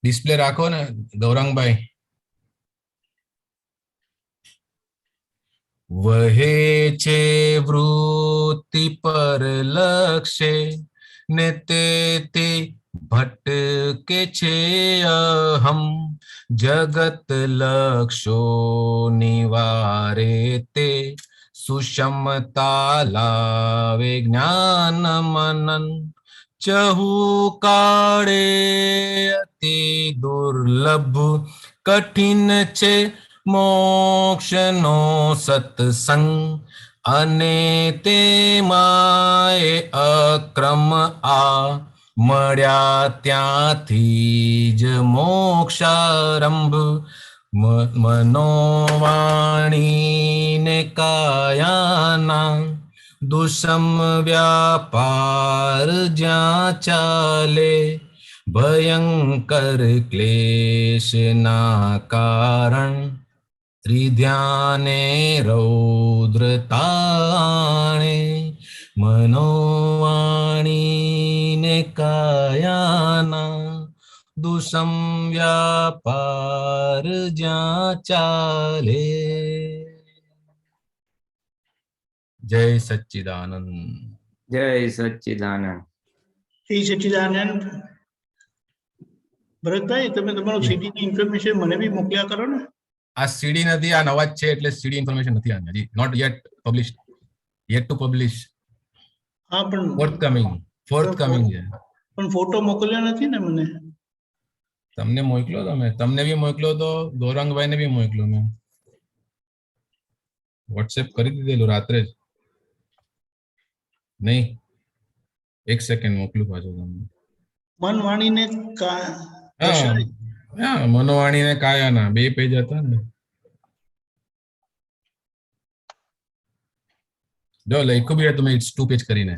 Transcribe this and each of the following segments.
Display રાખો ને ગૌરંગભાઈ. વહે છે વૃત્તિ પર લક્ષે ને તે ભટકે છે અહમ. જગત લક્ષો નિવારે તે સુષમતા લાવે જ્ઞાન મનન. ચહુ કાળે અતિ દુર્લભ કઠિન છે મોક્ષનો સત્સંગ. અને તેમાંય અક્રમ આ મળ્યા ત્યાંથી જ મોક્ષારંભ. મનોવાણી ને કાયાના દુષમ વ્યાપાર જ્યાં ચાલે. ભયંકર ક્લેશના કારણ ત્રિધ્યાને રૌદ્રતાણે. મનોવાણી ને કાયાના દુષમ વ્યાપાર જ્યાં ચાલે. જય સચ્ચિદાનંદ. જય સચ્ચિદાનંદ. જય સચ્ચિદાનંદ. ભરતભાઈ, તમે તમારું સીડી ની ઇન્ફોર્મેશન મને બી મોકલ્યા કરો ને. આ સીડી નથી, આ નવા જ છે એટલે સીડી ઇન્ફોર્મેશન નથી આવી હજી. Not yet published, yet to publish. હા, પણ ફોર્થકમિંગ છે. પણ ફોટો મોકલ્યો નથી ને મને. તમને મોકલ્યો તમે, તમને બી મોકલ્યો તો ગૌરંગભાઈ ને બી મોકલ્યો મેં. વોટ્સએપ કરી દીધેલું રાત્રે જ. નહીં, એક સેકન્ડ મોકલું પાછું તમને. મન વાણીને હા, મનોવાણી ને કાયાના 2 પેજ હતા ને. જો લખ્યું બી તમે ઇટ્સ 2 પેજ કરીને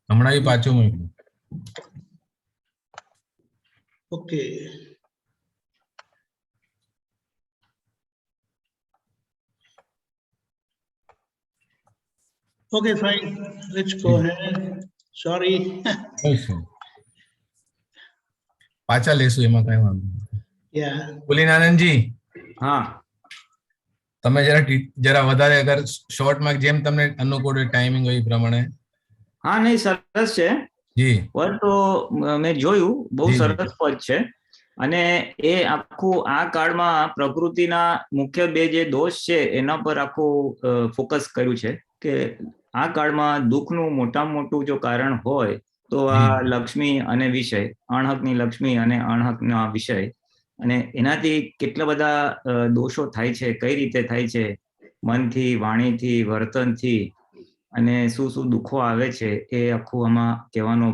હમણાં બી પાછું મોકલું. Okay. Okay, fine. Let's go ahead. Sorry. પાછા લેશું એમાં કઈ વાંધો. Yeah. પુલિનાનંદજી, હા, તમે જરા વધારે અગર શોર્ટમાં જેમ તમને અનુકૂળ ટાઈમિંગ હોય એ પ્રમાણે. હા, નહીં, સરસ છે. જી. પદ તો મેં જોયું, બહુ જી, સરસ પદ છે. અને એ આખું આ કાળમાં પ્રકૃતિના મુખ્ય 2 જે દોષ છે એના પર આખું ફોકસ કર્યું છે કે આ કાળમાં દુઃખનું મોટામાં મોટું જો કારણ હોય તો આ લક્ષ્મી અને વિષય, અણહકની લક્ષ્મી અને અણહકના વિષય. અને એનાથી કેટલા બધા દોષો થાય છે, કઈ રીતે થાય છે, મનથી, વાણીથી, વર્તનથી, અને શું શું દુઃખો આવે છે એ આખું આમાં કહેવાનો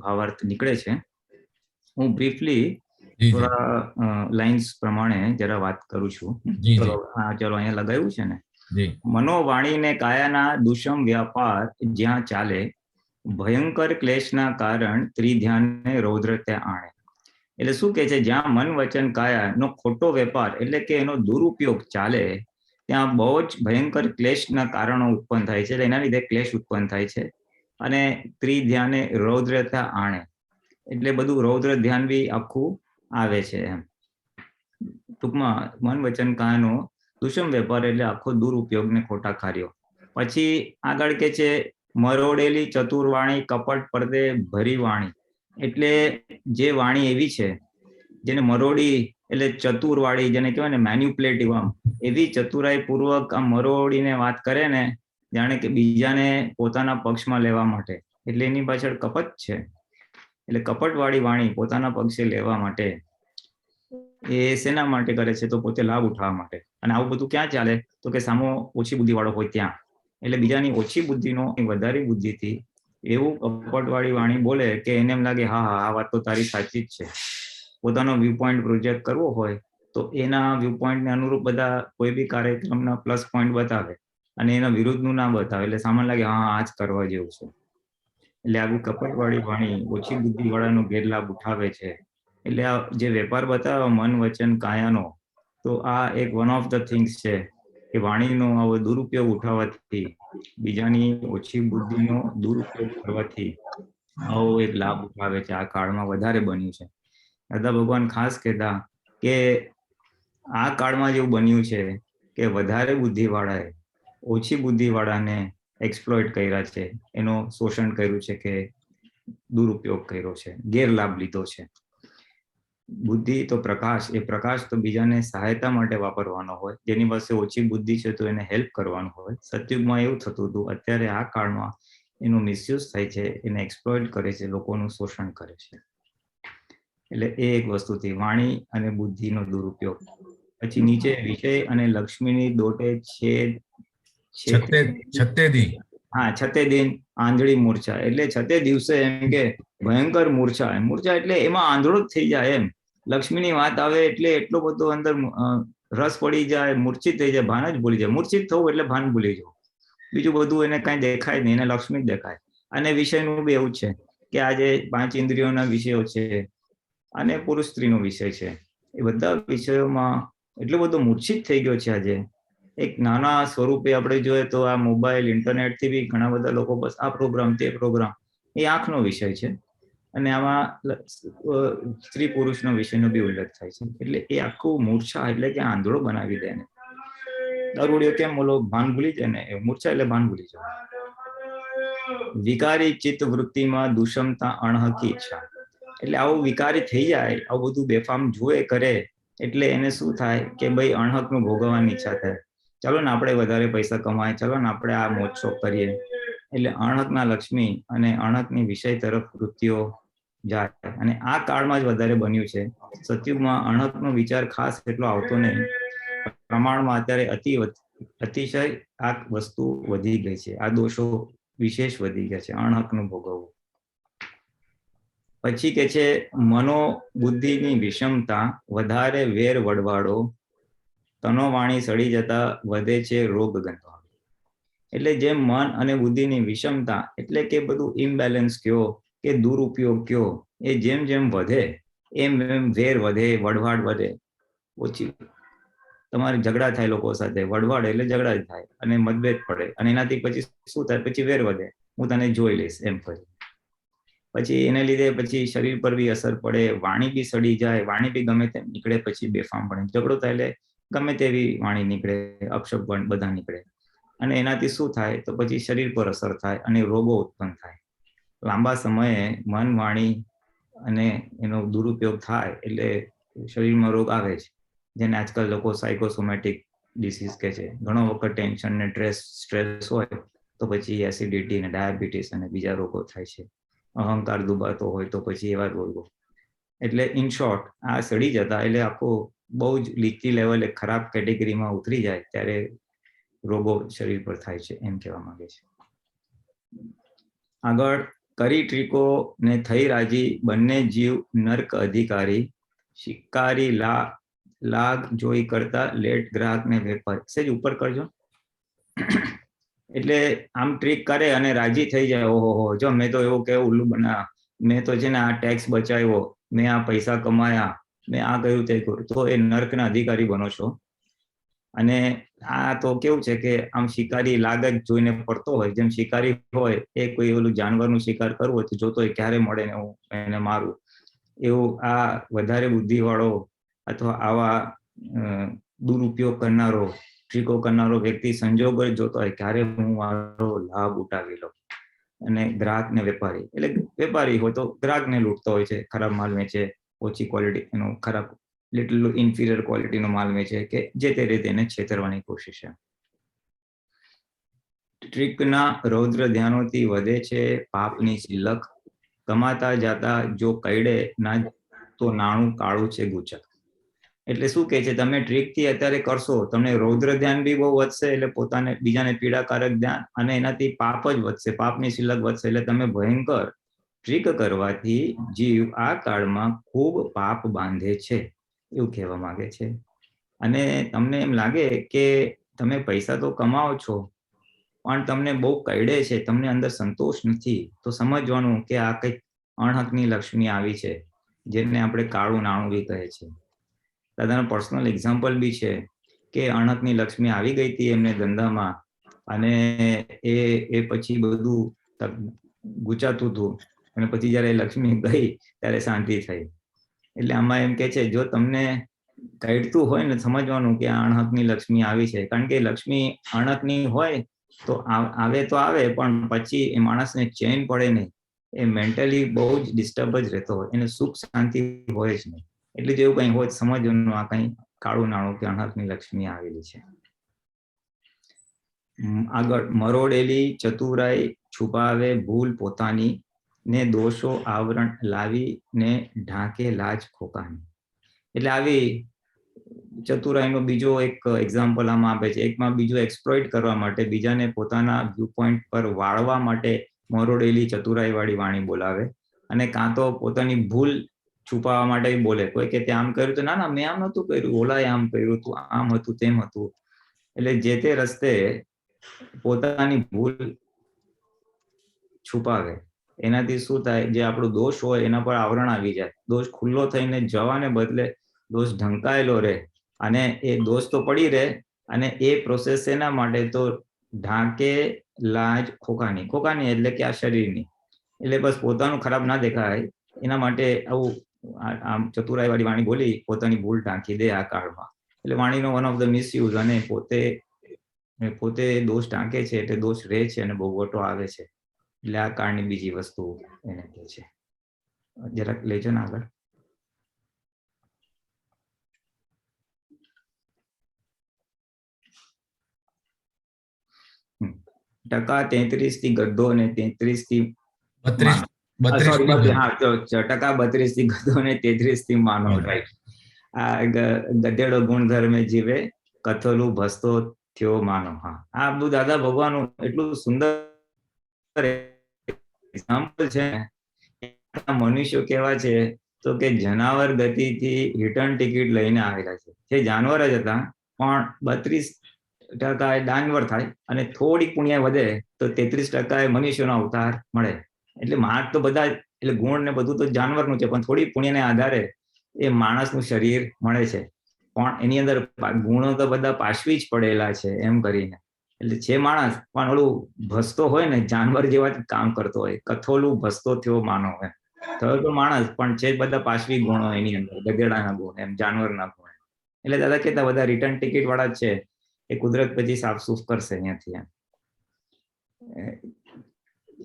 ભાવાર્થ નીકળે છે. હું બ્રીફલી થોડા લાઇન્સ પ્રમાણે જરા વાત કરું છું. ચલો અહીંયા લગાવ્યું છે ને. મનોવાણી ને કાયાના દુષમ વ્યાપાર જ્યાં ચાલે. ભયંકર ક્લેશના કારણ ત્રિધ્યાને રૌદ્ર ત્યાં આણે. એટલે શું કે છે, જ્યાં મન વચન કાયા નો ખોટો વેપાર એટલે કે એનો દુરુપયોગ ચાલે ત્યાં બહુ જ ભયંકર ક્લેશના કારણો ઉત્પન્ન થાય છે. એના લીધે ક્લેશ ઉત્પન્ન થાય છે. અને ત્રિધ્યાને રૌદ્રતા આણે એટલે બધું રૌદ્ર ધ્યાન બી આખું આવે છે એમ. ટૂંકમાં મન વચન કાયાનો દુષમ વેપાર એટલે આખો દુરુપયોગ ને ખોટા કાર્યો. પછી આગળ કે છે મરોડેલી ચતુરવાણી કપટ પડદે ભરી વાણી. એટલે જે વાણી એવી છે જેને મરોડી એટલે ચતુરવાળી, જેને કહેવાય ને મેન્યુપ્યુલેટિવ, આમ એવી ચતુરાઈ પૂર્વક આમ મરોડીને વાત કરે ને જાણે કે બીજાને પોતાના પક્ષમાં લેવા માટે. એટલે એની પાછળ કપટ છે. એટલે કપટવાળી વાણી પોતાના પક્ષે લેવા માટે. એ શેના માટે કરે છે? તો પોતે લાભ ઉઠાવવા માટે. અને આવું બધું ક્યાં ચાલે? તો કે સામો ઓછી બુદ્ધિ વાળો હોય ત્યાં. એટલે બીજાની ઓછી બુદ્ધિનો વધારે બુદ્ધિથી એવું કપટવાળી વાણી બોલે કે એને એમ લાગે હા આ વાત તો તારી સાચી જ છે. પોતાનો વ્યૂ પોઈન્ટ પ્રોજેક્ટ કરવો હોય તો એના વ્યૂ પોઈન્ટને અનુરૂપ બધા કોઈ બી કાર્યક્રમના પ્લસ પોઈન્ટ બતાવે અને એના વિરુદ્ધનું ના બતાવે. એટલે સામાન્ય લાગે હા આ જ કરવા જેવું છે. એટલે આવું કપટવાળી વાણી ઓછી બુદ્ધિ વાળાનો ગેરલાભ ઉઠાવે છે. એટલે આ જે વેપાર બતાવે મન વચન કાયાનો, તો આ એક વન ઓફ ધ થિંગ્સ છે કે વાણીનો આવો દુરુપયોગ ઉઠાવવાથી, બીજાની ઓછી બુદ્ધિનો દુરુપયોગ કરવાથી આવો એક લાભ ઉઠાવે છે, આ કાળમાં વધારે બન્યું છે. દાદા ભગવાન ખાસ કહેતા કે આ કાળમાં જેવું બન્યું છે કે વધારે બુદ્ધિવાળાએ ઓછી બુદ્ધિવાળાને એક્સપ્લોઇટ કર્યા છે, એનો શોષણ કર્યું છે કે દુરુપયોગ કર્યો છે, ગેરલાભ લીધો છે. બુદ્ધિ તો પ્રકાશ, એ પ્રકાશ તો બીજાને સહાયતા માટે વાપરવાનો હોય. જેની પાસે ઓછી બુદ્ધિ છે તો એને હેલ્પ કરવાનું હોય. સતયુગમાં એવું થતું હતું. અત્યારે આ કાળમાં એનો મિસયુઝ થાય છે, એને એક્સપ્લોઇટ કરે છે, લોકોનું શોષણ કરે છે. એટલે એ એક વસ્તુ થઈ વાણી અને બુદ્ધિનો દુરુપયોગ. પછી નીચે વિષય અને લક્ષ્મીની દોટે છત્તેદી. હા, છતે દિન આંધળી મૂર્છા, એટલે છતે દિવસે એમ કે ભયંકર મૂર્છા. મૂર્છા એટલે એમાં આંધળો જ થઈ જાય એમ. લક્ષ્મીની વાત આવે એટલે એટલો બધો અંદર રસ પડી જાય, મૂર્છિત થઈ જાય, ભાન જ ભૂલી જાય. મૂર્છિત થવું એટલે ભાન ભૂલી જવું. બીજું બધું એને કઈ દેખાય નહીં, એને લક્ષ્મી જ દેખાય. અને વિષયનું બી એવું છે કે આજે 5 ઇન્દ્રિયોના વિષયો છે અને પુરુષ સ્ત્રીનો વિષય છે. એ બધા વિષયોમાં એટલો બધો મૂર્છિત થઈ ગયો છે આજે. એક નાના સ્વરૂપે આપણે જોઈએ તો આ મોબાઈલ, ઇન્ટરનેટ થી બી ઘણા બધા લોકો બસ આ પ્રોગ્રામ, તે પ્રોગ્રામ, એ આંખનો વિષય છે. અને આમાં સ્ત્રી પુરુષનો વિષયનો બી ઉલ્લેખ થાય છે. એટલે એ આખું મૂર્છા એટલે કે આંધળો બનાવી દે ને. દારૂડિયો કેમ ઓલો ભાન ભૂલી જાય ને, મૂર્છા એટલે ભાન ભૂલી જાય. વિકારી ચિત્ત વૃત્તિમાં દુષમતા અણહકી ઈચ્છા, એટલે આવું વિકારી થઈ જાય, આવું બધું બેફામ જુએ કરે એટલે એને શું થાય કે ભાઈ અણહકનું ભોગવવાની ઈચ્છા થાય. ચલો ને આપણે વધારે પૈસા કમાય, ચલો ને આપણે આ મોજ શોખ કરીએ. એટલે અણહકના લક્ષ્મી અને અણહકની વિષય તરફ વૃત્તિઓ જાય. અને આ કાળમાં જ વધારે બન્યું છે. સતયુગમાં અણહકનો વિચાર ખાસ એટલો આવતો નહીં. પ્રમાણમાં અત્યારે અતિશય આ વસ્તુ વધી ગઈ છે. આ દોષો વિશેષ વધી ગયા છે, અણહકનું ભોગવવું. પછી કે છે મનોબુદ્ધિની વિષમતા વધારે વેર વડવાડો, તનો વાણી સડી જતા વધે છે રોગ ગંધવાળો. એટલે જેમ મન અને બુદ્ધિની વિષમતા એટલે કે બધું ઇમ્બેલેન્સ કયો કે દુરુપયોગ કયો, એ જેમ જેમ વધે એમ એમ વેર વધે, વડવાડ વધે. ઓછી તમારે ઝઘડા થાય લોકો સાથે, વડવાડ એટલે ઝઘડા જ થાય અને મતભેદ પડે. અને એનાથી પછી શું થાય? પછી વેર વધે, હું તને જોઈ લઈશ એમ કરી. પછી એને લીધે પછી શરીર પર બી અસર પડે, વાણી બી સડી જાય, વાણી બી ગમે તેમ નીકળે. પછી બેફામ પડે, ઝઘડો થાય એટલે ગમે તેવી વાણી નીકળે, અપશબ્દ બધા નીકળે. અને એનાથી શું થાય? તો પછી શરીર પર અસર થાય અને રોગો ઉત્પન્ન થાય. લાંબા સમયે મન, વાણી અને એનો દુરુપયોગ થાય એટલે શરીરમાં રોગ આવે છે, જેને આજકાલ લોકો સાયકોસોમેટિક ડિસીઝ કહે છે. ઘણો વખત ટેન્શન ને સ્ટ્રેસ હોય તો પછી એસિડિટી ને ડાયાબિટીસ અને બીજા રોગો થાય છે. અહંકાર દુબાતો હોય તો પછી એવા રોગો. એટલે ઇન શોર્ટ આ સડી જતા એટલે આખો બહુ જ લીચી લેવલે ખરાબ કેટેગરીમાં ઉતરી જાય ત્યારે રોગો શરીર પર થાય છે, એમ કહેવા માંગે છે. આગળ કરી ટ્રીકો ને થઈ રાજી, બંને જીવ નર્ક અધિકારી, શિકારી લાગ જોઈ કરતા લેટ ગ્રાહક ને વેપારી. સેજ ઉપર કરજો. એટલે આમ ટ્રીક કરે અને રાજી થઈ જાય, ઓહો જો મેં તો એવું કે ઉલ્લુ બના, મેં તો છે ને આ ટેક્સ બચાવ્યો, મેં આ પૈસા કમાયા, મેં આ કર્યું તે કર્યું, તો એ નર્કના અધિકારી બનો છો. અને આ તો કેવું છે કે આમ શિકારી લાગ જ જોઈને પડતો હોય. જેમ શિકારી હોય એ કોઈ ઓલું જાનવરનું શિકાર કરવું હોય તો જોતો હોય ક્યારે મળે ને હું એને મારું. એવું આ વધારે બુદ્ધિવાળો અથવા આવા દુરુપયોગ કરનારો, ટ્રીકો કરનારો વ્યક્તિ સંજોગ જ જોતો હોય ક્યારે હું મારો લાભ ઉઠાવી લઉં. અને ગ્રાહક ને વેપારી, એટલે વેપારી હોય તો ગ્રાહકને લૂંટતો હોય છે, ખરાબ માલ વેચે, ઓછી ક્વોલિટી એનો ખરાબ લિટલ ઇન્ફિરિયર ક્વોલિટીનો માલ વેચે કે જે તે રીતે એને છેતરવાની કોશિશ છે. ટ્રીકના રૌદ્ર ધ્યાનોથી વધે છે પાપની સિલક, કમાતા જાતા જો કઈડે ના તો નાણું કાળું છે ગુચક. એટલે શું કે છે? તમે ટ્રીકથી અત્યારે કરશો, તમને રૌદ્ર ધ્યાન બી બહુ વધશે, એટલે પોતાને બીજાને પીડાકારક ધ્યાન, અને એનાથી પાપ જ વધશે, પાપની સિલક વધશે. એટલે તમે ભયંકર ટ્રીક કરવાથી જીવ આ કાળમાં ખૂબ પાપ બાંધે છે, એવું કહેવા માંગે છે. અને તમને એમ લાગે કે તમે પૈસા તો કમાઓ છો પણ તમને બહુ કઈડે છે, તમને અંદર સંતોષ નથી, તો સમજવાનું કે આ કંઈક અણહકની લક્ષ્મી આવી છે, જેને આપણે કાળું નાણું બી કહે છે. દાદાનો પર્સનલ એક્ઝામ્પલ બી છે કે અણહકની લક્ષ્મી આવી ગઈ હતી એમને ધંધામાં, અને એ પછી બધું ગુચાતું હતું. અને પછી જયારે લક્ષ્મી ગઈ ત્યારે શાંતિ થઈ. એટલે આમાં એમ કે છે જો તમને કાઢતું હોય ને સમજવાનું કે આ અણહકની લક્ષ્મી આવી છે, કારણ કે લક્ષ્મી અણહકની હોય તો આવે તો આવે, પણ પછી એ માણસને ચેન પડે નહીં, એ મેન્ટલી બહુ જ ડિસ્ટર્બ જ રહેતો હોય, એને સુખ શાંતિ હોય જ નહીં. એટલે જેવું કઈ હોય સમજવાનું આ કઈ કાળું નાણું કે અણહકની લક્ષ્મી આવેલી છે. આગળ, મરોડેલી ચતુરાઈ છુપાવે ભૂલ પોતાની, ને દોષો આવરણ લાવી ને ઢાંકે લાજ ખોકાની. એટલે આવી ચતુરાઈનો બીજો એક એક્ઝામ્પલ આમાં આપે છે. એકમાં બીજું એક્સપ્લોઇટ કરવા માટે, બીજાને પોતાના વ્યૂ પોઈન્ટ પર વાળવા માટે મરોડેલી ચતુરાઈ વાળી વાણી બોલાવે, અને કાં તો પોતાની ભૂલ છુપાવવા માટે બોલે. કોઈ કે તે આમ કર્યું તો ના મેં આમ નતું કર્યું, ઓલાએ આમ કર્યું તું, આમ હતું તેમ હતું. એટલે જે તે રસ્તે પોતાની ભૂલ છુપાવે. એનાથી શું થાય, જે આપણો દોષ હોય એના પર આવરણ આવી જાય. દોષ ખુલ્લો થઈને જવાને બદલે દોષ ઢંકાયેલો રહે, અને એ દોષ તો પડી રહે, અને એ પ્રોસેસ એના માટે તો ઢાંકે લાજ ખોકાની. ખોકાની એટલે કે આ શરીરની. એટલે બસ પોતાનું ખરાબ ના દેખાય એના માટે આવું આમ ચતુરાઈ વાળી વાણી બોલી પોતાની ભૂલ ઢાંકી દે આ કાળમાં. એટલે વાણીનો વન ઓફ ધ મિસયુઝ, અને પોતે દોષ ઢાંકે છે એટલે દોષ રહે છે અને ભોગવટો આવે છે. એટલે આ કાળની બીજી વસ્તુ એને કહે છે. જરાક લેજો ને આગળ. ટકા 33 થી ગધો અને 33 થી 32 હા, ટકા 32 થી ગધો અને 33 થી માનવ. રાઈટ. આ ગધેડો ગુણધર્મે જીવે, કથોલું ભસતો થયો માનવ. હા, આ બધું દાદા ભગવાનનું એટલું સુંદર એક્ઝામ્પલ છે. મનુષ્યો કેવા છે તો કે જનાવર ગતિથી રિટર્ન ટિકિટ લઈને આવેલા છે. જે જાનવર જ હતા, પણ 32% દાનવર થાય, અને થોડીક પુણ્ય વધે તો 33% મનુષ્યનો અવતાર મળે. એટલે માર્ગ તો બધા, એટલે ગુણ ને બધું તો જાનવરનું છે, પણ થોડી પુણ્યને આધારે એ માણસનું શરીર મળે છે. પણ એની અંદર ગુણો તો બધા પાશવી જ પડેલા છે એમ કરીને. એટલે છે માણસ, પણ ઓલું ભસતો હોય ને, જાનવર જેવા જ કામ કરતો હોય. કથોલું ભસતો થયો માનવ. થયો તો માણસ, પણ છે બધા પાશવી ગુણો એની અંદર, ગધેડાના ગુણ, એમ જાનવરના ગુણ. એટલે દાદા કહેતા બધા રિટર્ન ટિકિટ વાળા જ છે, એ કુદરત પછી સાફસૂફ કરશે અહીંયાથી.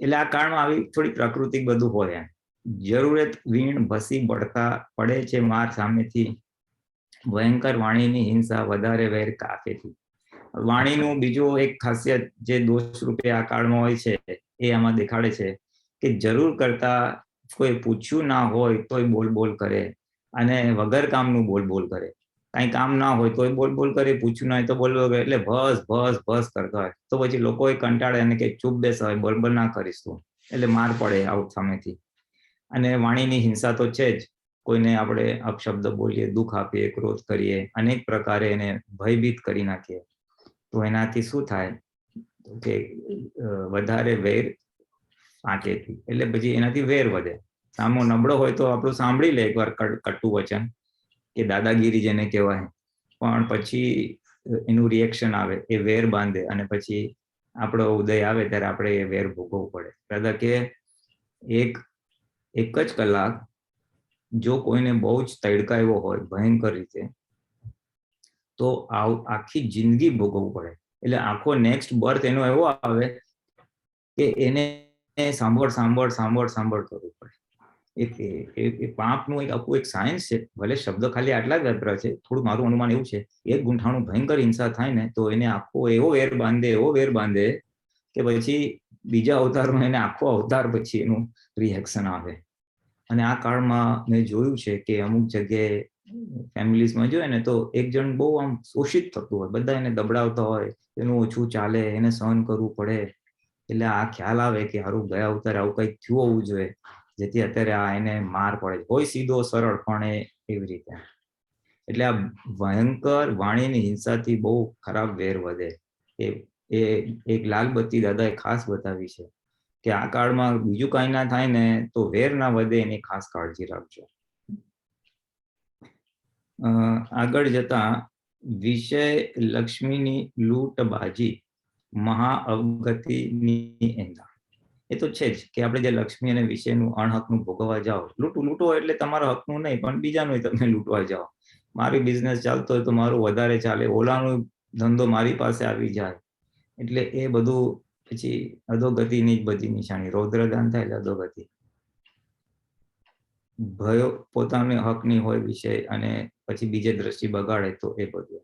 એટલે આ કાળમાં આવી થોડી પ્રાકૃતિક બધું હોય. જરૂરત વીણ ભસી બળતા પડે છે માર સામેથી, ભયંકર વાણીની હિંસા વધારે વેર કાફેથી. વાણીનું બીજું એક ખાસિયત જે દોષ રૂપે આ કાળમાં હોય છે, એ આમાં દેખાડે છે કે જરૂર કરતા કોઈ પૂછ્યું ના હોય તોય બોલ બોલ કરે, અને વગર કામનું બોલ બોલ કરે. કઈ કામ ના હોય તોય બોલ બોલ કરે, પૂછ્યું ના હોય તો બોલ બોલ કરે. એટલે ભસ ભસ ભસ કરતા હોય. તો પછી લોકો કંટાળે અને કે ચૂપ બેસ, હોય બોલ બોલ ના કરીશ તું. એટલે માર પડે આઉટ સામેથી. અને વાણીની હિંસા તો છે જ. કોઈને આપણે અપશબ્દ બોલીએ, દુઃખ આપીએ, ક્રોધ કરીએ, અનેક પ્રકારે એને ભયભીત કરી નાખીએ, તો એનાથી શું થાય કે વધારે વેર આંકેથી. એટલે પછી એનાથી વેર વધે. સામો નબળો હોય તો આપણું સાંભળી લે એકવાર કટુ વચન કે દાદાગીરી જેને કહેવાય, પણ પછી એનું રિએક્શન આવે, એ વેર બાંધે, અને પછી આપણો ઉદય આવે ત્યારે આપણે એ વેર ભોગવવું પડે. દાદા કે એક જ કલાક જો કોઈને બહુ જ તડકાયો હોય ભયંકર રીતે, તો આખી જિંદગી ભોગવવું પડે. એટલે આખો નેક્સ્ટ બર્થ એનો એવો આવે કે એને સાંભળ સાંભળ સાંભળ સાંભળ કરવું પડે. એ પાપનું એક આખું એક સાયન્સ છે. ભલે શબ્દ ખાલી આટલા જ વપરા છે, થોડું મારું અનુમાન એવું છે, એક ગુંઠાણું ભયંકર હિંસા થાય ને તો એને આખો એવો વેર બાંધે કે પછી બીજા અવતારમાં એને આખો અવતાર પછી એનું રિએક્શન આવે. અને આ કાળમાં મેં જોયું છે કે અમુક જગ્યાએ ફેમિલીઝમાં જોઈએ ને તો એક જણ બહુ આમ શોષિત થતું હોય, બધા એને દબડાવતા હોય, એનું ઓછું ચાલે, એને સહન કરવું પડે. એટલે આ ખ્યાલ આવે કે હારું ગયા અવતાર આવું કંઈક થયું હોવું જોઈએ, જેથી અત્યારે આ એને માર પડે. હોય સીધો સરળ, પણ એવી રીતે. એટલે આ ભયંકર વાણીની હિંસાથી બહુ ખરાબ વેર વધે. એ એક લાલબત્તી દાદાએ ખાસ બતાવી છે કે આ કાળમાં બીજું કઈ ના થાય ને તો વેર ના વધે, એની ખાસ કાળજી રાખજો. આગળ જતા વિષય લક્ષ્મીની લૂંટબાજી, મહા અવગતિની એંધા. એ તો છે જ કે આપણે જે લક્ષ્મી અને વિષયનું અણહકનું ભોગવવા જાઓ, લૂંટો એટલે તમારા હકનું નહીં પણ બીજાનું તમે લૂંટવા જાઓ. મારી બિઝનેસ ચાલતો હોય તો મારું વધારે ચાલે, ઓલાનો ધંધો મારી પાસે આવી જાય, એટલે એ બધું પછી અધોગતિની જ બધી નિશાની. રૌદ્રદાન થાય એટલે અધોગતિ. ભયો પોતાને હકની હોય વિષય અને પછી બીજે દ્રષ્ટિ બગાડે તો એ બધું.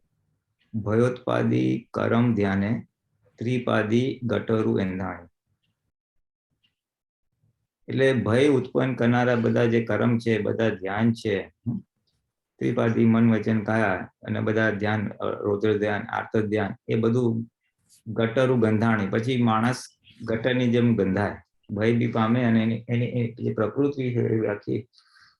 ભયોત્પાદી કરમ ધ્યાને ત્રિપાદી ગટરું એંધાણી. એટલે ભય ઉત્પન્ન કરનારા બધા જે કર્મ છે, બધા ધ્યાન છે, ત્રિપાદી મન વચન કાયા અને બધા ધ્યાન, રૌદ્ર ધ્યાન, આર્ત ધ્યાન, એ બધું ગટરું ગંધાણી. પછી માણસ ગટરની જેમ ગંધાય, ભય બી પામે અને એની જે પ્રકૃતિ છે એ આખી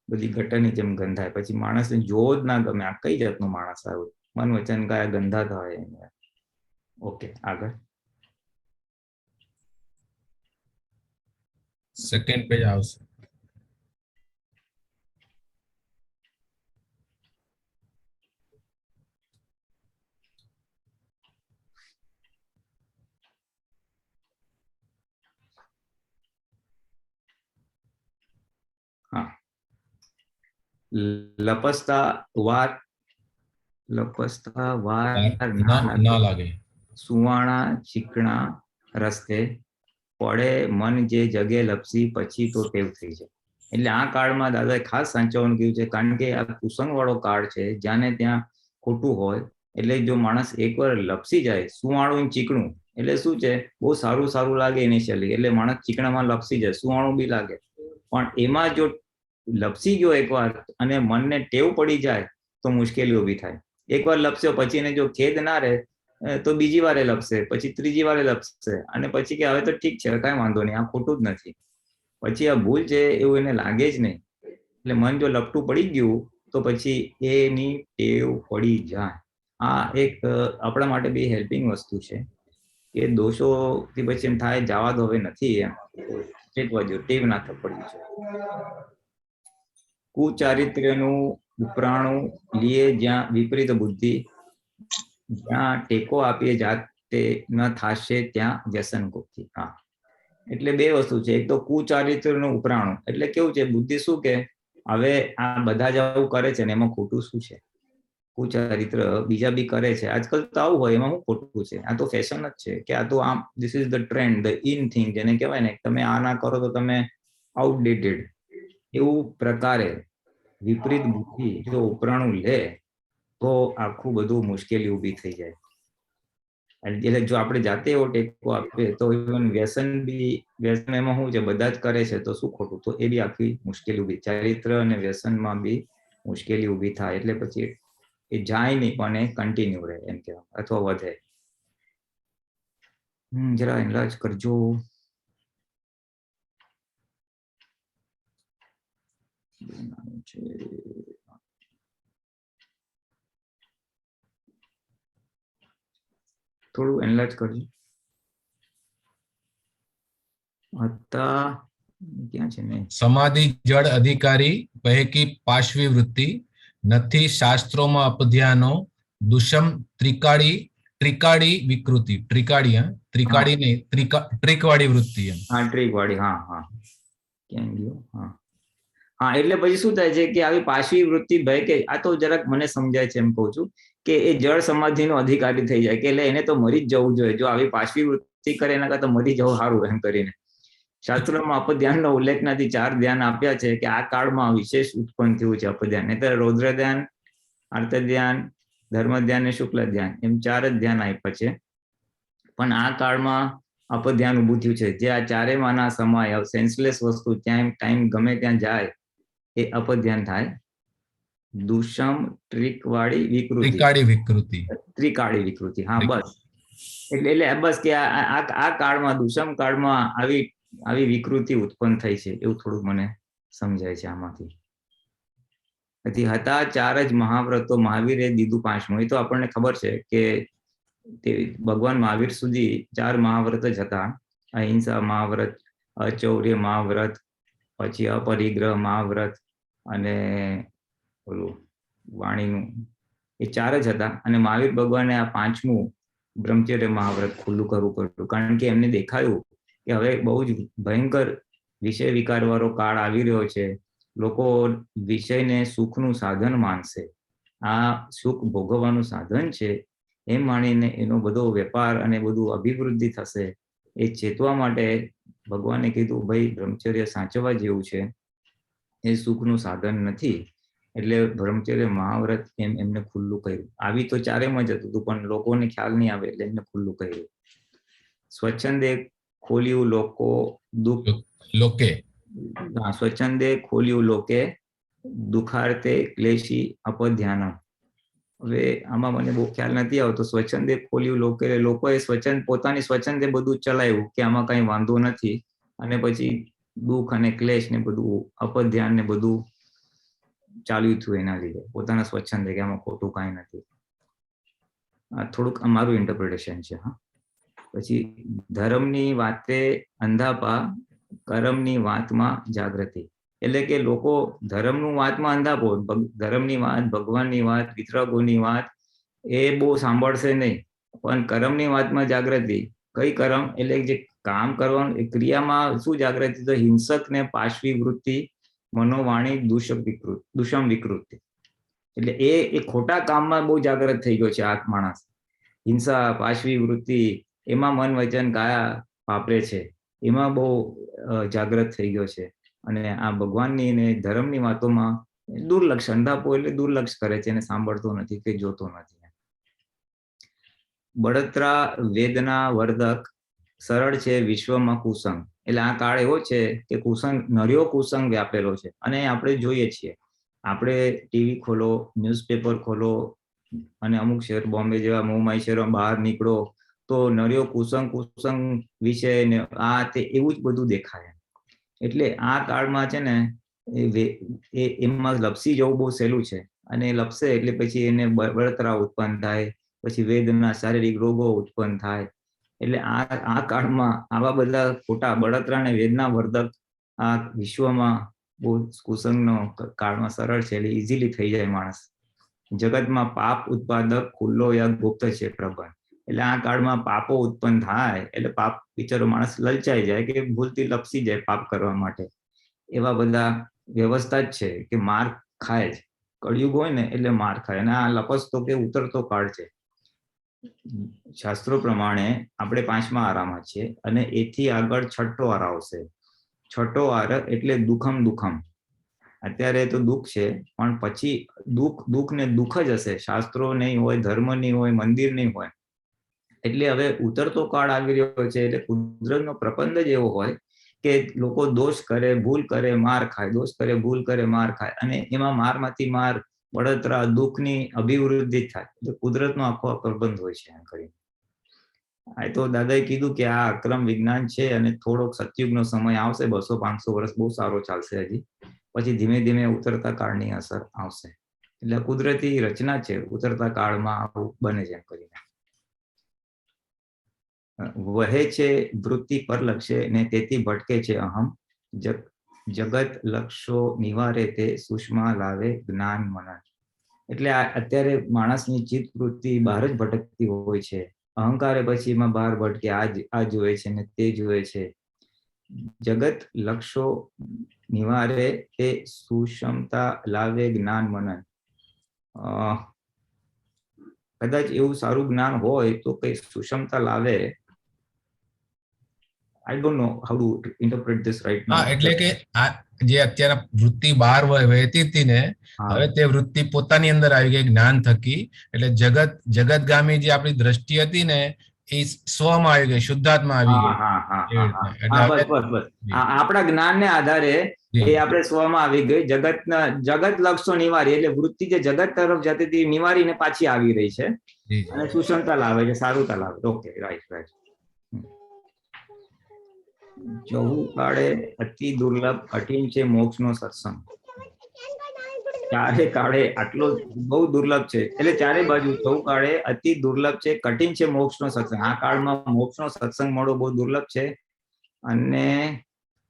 બધી ગટરની જેમ ગંધાય. પછી માણસને જોવો જ ના ગમે. આ કઈ જાતનું માણસ આવ્યું? મન વચન કાયા ગંધાતા હોય. ઓકે, આગળ સેકન્ડ પેજ આવશે. હા, લપસતા વાર ના લાગે. સુવાણા ચીકણા રસ્તે પડે મન જે જગે લપસી પછી તો ટેવ થઈ જાય. એટલે આ કાળમાં દાદાએ ખાસ સાચવવાનું કહ્યું છે, કારણ કે આ કુસંગ વાળો કાળ છે, જ્યાં ને ત્યાં ખોટું હોય. એટલે જો માણસ એકવાર લપસી જાય, સુવાણું ચીકણું એટલે શું છે, બહુ સારું લાગે ઇનિશિયલી, એટલે માણસ ચીકણામાં લપસી જાય, સુવાણું બી લાગે. પણ એમાં જો લપસી ગયો એકવાર અને મનને ટેવ પડી જાય તો મુશ્કેલી ઊભી થાય. એકવાર લપસ્યો પછી એને જો ખેદ ના રહે તો બીજી વારે લપસે, પછી ત્રીજી વારે લપસે, અને પછી કે હવે તો ઠીક છે, કઈ વાંધો નહીં, આ ખોટું જ નથી. પછી આ ભૂલ છે એવું એને લાગે જ નહીં. એટલે મન જો લપટું પડી ગયું તો પછી એની ટેવ પડી જાય. આ એક આપણા માટે બી હેલ્પિંગ વસ્તુ છે કે દોષો થી પછી એમ થાય જવા દો, હવે નથી, એમ ટેવ ના પડી છે. કુચારિત્ર્યનું ઉપરાણું લીએ જ્યાં વિપરીત બુદ્ધિ, જ્યાં ટેકો આપીએ જાતે ન થાશે ત્યાં વ્યસન ગુપ્તિ. હા, એટલે બે વસ્તુ છે. એક તો કુચારિત્રનું ઉપરાણું એટલે કેવું છે, બુદ્ધિ શું કે હવે આ બધા જ આવું કરે છે ને એમાં ખોટું શું છે? કુચારિત્ર બીજા બી કરે છે, આજકાલ તો આવું હોય, એમાં શું ખોટું છે? આ તો ફેશન જ છે કે આ તો આમ, this is the trend, the in thing, જેને કહેવાય ને, તમે આ ના કરો તો તમે આઉટડેટેડ. એવું પ્રકારે વિપરીત બુદ્ધિ જો ઉપરાણું લે તો આખું બધું મુશ્કેલી ઊભી થઈ જાય. એટલે જો આપણે જાતે એવો ટેકો આપીએ તો વ્યસન એમાં શું છે, બધા જ કરે છે તો શું ખોટું? તો એ બી આખી મુશ્કેલી ઊભી, ચારિત્ર અને વ્યસનમાં બી મુશ્કેલી ઊભી થાય. એટલે પછી એ જાય નહીં પણ એ કન્ટિન્યુ રહે, એમ કહેવાય, અથવા વધે. જરા એનલાર્જ કરજો. થોડું એનલાર્જ કરજો. ક્યાં છે ને? સમાધિ જળ અધિકારી પૈકી પાશવી વૃત્તિ નથી શાસ્ત્રોમાં અપધ્યાનો દુષમ ત્રિકાળી વિકૃતિ. ત્રિકાળી નહીં, ટ્રીકવાળી વૃત્તિ. હા, ટ્રીકવાળી. હા, ક્યાં ગયો? હા, એટલે પછી શું થાય છે કે આવી પાશવી વૃત્તિ ભય, કે આ તો જરાક મને સમજાય છે એમ કહું છું, કે એ જળ સમાધિનો અધિકારી થઈ જાય, કે એટલે એને તો મરી જ જવું જોઈએ. જો આવી પાશવી વૃત્તિ કરે એના કરતા મરી જવું સારું, એમ કરીને. શાસ્ત્રોમાં અપધ્યાનનો ઉલ્લેખ નથી. 4 ધ્યાન આપ્યા છે કે આ કાળમાં વિશેષ ઉત્પન્ન થયું છે અપધ્યાન. એટલે રૌદ્ર ધ્યાન, આર્ત ધ્યાન, ધર્મ ધ્યાન અને શુક્લ ધ્યાન, એમ 4 જ ધ્યાન આપ્યા છે. પણ આ કાળમાં અપધ્યાન ઊભું થયું છે. જે આ ચારેયમાંના સમય સેન્સલેસ વસ્તુ ત્યાં ટાઈમ ગમે ત્યાં જાય એ અપધ્યાન થાય. દુષમ ટ્રીકવાળી વિકૃતિ. ત્રિકાળી વિકૃતિ. હા, બસ. એટલે બસ કે આ કાળમાં, દુષમ કાળમાં આવી વિકૃતિ ઉત્પન્ન થઈ છે, એવું થોડુંક મને સમજાય છે આમાંથી. પછી હતા 4 જ મહાવ્રતો, મહાવીરે દીધું 5મું. એ તો આપણને ખબર છે કે તે ભગવાન મહાવીર સુધી 4 મહાવ્રત જ હતા. અહિંસા મહાવ્રત, અચૌર્ય મહાવ્રત, પછી અપરિગ્રહ મહાવ્રત અને ઓલું વાણીનું, એ 4 જ હતા. અને મહાવીર ભગવાને આ 5મું બ્રહ્મચર્ય મહાવ્રત ખુલ્લું કરવું પડ્યું, કારણ કે એમને દેખાયું કે હવે બહુ જ ભયંકર વિષય વિકાર વાળો કાળ આવી રહ્યો છે. લોકો વિષયને સુખનું સાધન માનશે, આ સુખ ભોગવવાનું સાધન છે એમ માનીને એનો બધો વેપાર અને બધું અભિવૃદ્ધિ થશે. એ ચેતવા માટે ભગવાને કીધું ભાઈ બ્રહ્મચર્ય સાચવવા જેવું છે, એ સુખનું સાધન નથી. એટલે બ્રહ્મચર્ય મહાવ્રત એમને ખુલ્લું કર્યું. આવી તો ચારેમાં જ હતું પણ લોકોને ખ્યાલ નહીં આવે એટલે એમને ખુલ્લું કર્યું. સ્વચ્છંદે ખોલ્યું લોકો દુઃખ લોકે સ્વચ્છંદે ખોલ્યું લોકે દુખાર્તે ક્લેશી અપધ્યાનમ. હવે આમાં મને બહુ ખ્યાલ નથી આવતો. સ્વચ્છંદે ખોલ્યું લોકે, લોકોએ પોતાની સ્વચ્છંદે બધું ચલાવ્યું કે આમાં કઈ વાંધો નથી, અને પછી દુઃખ અને ક્લેશ ને બધું અપધ્યાન ને બધું ચાલ્યું થયું એના લીધે પોતાના સ્વચ્છંદે કે આમાં ખોટું કઈ નથી. આ થોડુંક અમારું ઇન્ટરપ્રિટેશન છે. હા, પછી ધર્મની વાતે અંધાપા, કર્મની વાતમાં જાગૃતિ. એટલે કે લોકો ધર્મનું વાતમાં અંધાપો, ધર્મની વાત, ભગવાનની વાત, વિતરાગોની વાત એ બહુ સાંભળશે નહીં, પણ કર્મની વાતમાં જાગૃતિ. કઈ કર્મ? એટલે જે કામ કરવાનું એ ક્રિયામાં શું જાગૃતિ? તો હિંસક ને પાશવી વૃત્તિ, મનોવાણી દુષમ વિકૃતિ. એટલે એ ખોટા કામમાં બહુ જાગૃત થઈ ગયો છે આ માણસ. હિંસા, પાશવી વૃત્તિ, એમાં મન વચન કાયા વાપરે છે, એમાં બહુ જાગૃત થઈ ગયો છે. અને આ ભગવાનની અને ધર્મની વાતોમાં દુર્લક્ષ, અંધાપો એટલે દુર્લક્ષ કરે છે અને સાંભળતો નથી કે જોતો નથી. બળતરા વેદના વર્ધક, સરળ છે વિશ્વમાં કુસંગ. એટલે આ કાળ એવો છે કે કુસંગ, નર્યો કુસંગ વ્યાપેલો છે. અને આપણે જોઈએ છીએ, આપણે ટીવી ખોલો, ન્યૂઝપેપર ખોલો, અને અમુક શહેર બોમ્બે જેવા મુંબઈ શહેરો બહાર નીકળો તો નર્યો કુસંગ વિશે ને આ તે એવું જ બધું દેખાય. એટલે આ કાળમાં છે ને એમાં લપસી જવું બહુ સહેલું છે. અને લપસે એટલે પછી એને બળતરા ઉત્પન્ન થાય, પછી વેદના, શારીરિક રોગો ઉત્પન્ન થાય. એટલે આ કાળમાં આવા બધા ખોટા બળતરા અને વેદના વર્ધક આ વિશ્વમાં બહુ કુસંગનો કાળમાં સરળ છે, એટલે ઇઝીલી થઈ જાય માણસ. જગતમાં પાપ ઉત્પાદક ખુલ્લો યા ગુપ્ત છે પ્રબંધ. એટલે આ કાળમાં પાપો ઉત્પન્ન થાય એટલે પાપ બિચારો માણસ લલચાઈ જાય કે ભૂલથી લપસી જાય પાપ કરવા માટે. એવા બધા વ્યવસ્થા જ છે કે માર ખાય જ. કળિયુગ હોય ને એટલે માર ખાય. અને આ લપસતો કે ઉતરતો કાળ છે. શાસ્ત્રો પ્રમાણે આપણે 5મા આરામાં છીએ અને એથી આગળ 6ઠો આર આવશે. 6ઠો આર એટલે દુઃખમ. અત્યારે તો દુઃખ છે, પણ પછી દુઃખ ને દુઃખ જ હશે. શાસ્ત્રો નહીં હોય, ધર્મ નહીં હોય, મંદિર નહીં હોય. એટલે હવે ઉતરતો કાળ આવી રહ્યો છે. એટલે કુદરતનો પ્રબંધ જ એવો હોય કે લોકો દોષ કરે, ભૂલ કરે, માર ખાય, દોષ કરે, ભૂલ કરે, માર ખાય. અને એમાં મારમાંથી માર, બળતરા, દુઃખની અભિવૃદ્ધિ થાય. એટલે કુદરતનો આખો પ્રબંધ હોય છે એમ કરીને. આ તો દાદાએ કીધું કે આ અક્રમ વિજ્ઞાન છે અને થોડોક સતયુગનો સમય આવશે, 200-500 વર્ષ બહુ સારો ચાલશે હજી. પછી ધીમે ધીમે ઉતરતા કાળની અસર આવશે. એટલે કુદરતી રચના છે, ઉતરતા કાળમાં આવું બને છે એમ કરીને. વહે છે વૃત્તિ પર લક્ષ્ય ને તેથી ભટકે છે અહમ. જગત લક્ષો નિવારે તે સુષ્મા લાવે જ્ઞાન મનન. એટલે અત્યારે માણસની ચિત્ત વૃત્તિ બહાર જ ભટકતી હોય છે. અહંકારે પછી એમાં બહાર ભટકે, આ જોવે છે ને તે જોવે છે. જગત લક્ષો નિવારે તે સુષમતા લાવે જ્ઞાન મનન. કદાચ એવું સારું જ્ઞાન હોય તો કઈ સુષમતા લાવે. I don't know how to interpret this right now. એટલે કે આ જે અત્યારે વૃત્તિ બહાર વહેતી હતી ને, હવે તે વૃત્તિ પોતાની અંદર આવી ગઈ જ્ઞાન થકી. એટલે જગતગામી જે આપણી દ્રષ્ટિ હતી ને એ સ્વમાં આવી ગઈ, શુદ્ધાત્મા આવી ગઈ. આપણા જ્ઞાનને આધારે એ આપણે સ્વમાં આવી ગઈ. જગત લક્ષો નિવારી એટલે વૃત્તિ જે જગત તરફ જતી હતી નિવારીને પાછી આવી રહી છે અને સુષમતા લાવે છે, સારુતા લાવે. Okay, right. જહુ કાળે અતિ દુર્લભ કઠિન છે મોક્ષનો સત્સંગ. ચારે કાળે આટલો બહુ દુર્લભ છે. એટલે ચારે બાજુ જહુ કાળે અતિ દુર્લભ છે, કઠિન છે મોક્ષનો સત્સંગ. આ કાળમાં મોક્ષનો સત્સંગ મળવો બહુ દુર્લભ છે. અને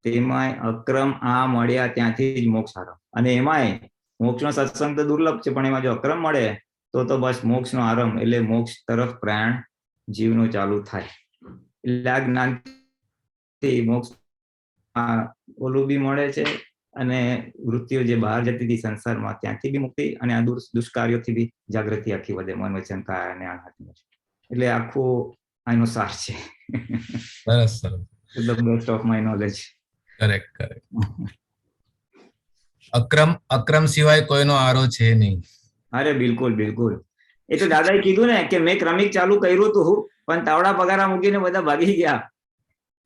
તેમાંય અક્રમ આ મળ્યા ત્યાંથી જ મોક્ષ આરંભ. અને એમાંય મોક્ષનો સત્સંગ તો દુર્લભ છે, પણ એમાં જો અક્રમ મળે તો બસ મોક્ષનો આરંભ. એટલે મોક્ષ તરફ પ્રયાણ જીવનો ચાલુ થાય. એટલે આ જ્ઞાન થી મોક્ષ ઓલું બી મળે છે, અને વૃત્તિઓ જે બહાર જતી હતી સંસારમાં ત્યાંથી બી મુક્તિ, અને આ દુષ્કાર્યોથી બી જાગૃતિ આખી વધે, મન વચન કાય અને આ હાથમાં છે. એટલે આખું આનો સાર છે. સરસ સરસ. The best of my knowledge. Correct correct. Akram સિવાય કોઈનો આરો છે નહીં. અરે બિલકુલ બિલકુલ. એ તો દાદાએ કીધું ને કે મેં ક્રમિક ચાલુ કર્યું હતું, પણ તાવડા પગારા મૂકીને બધા ભાગી ગયા.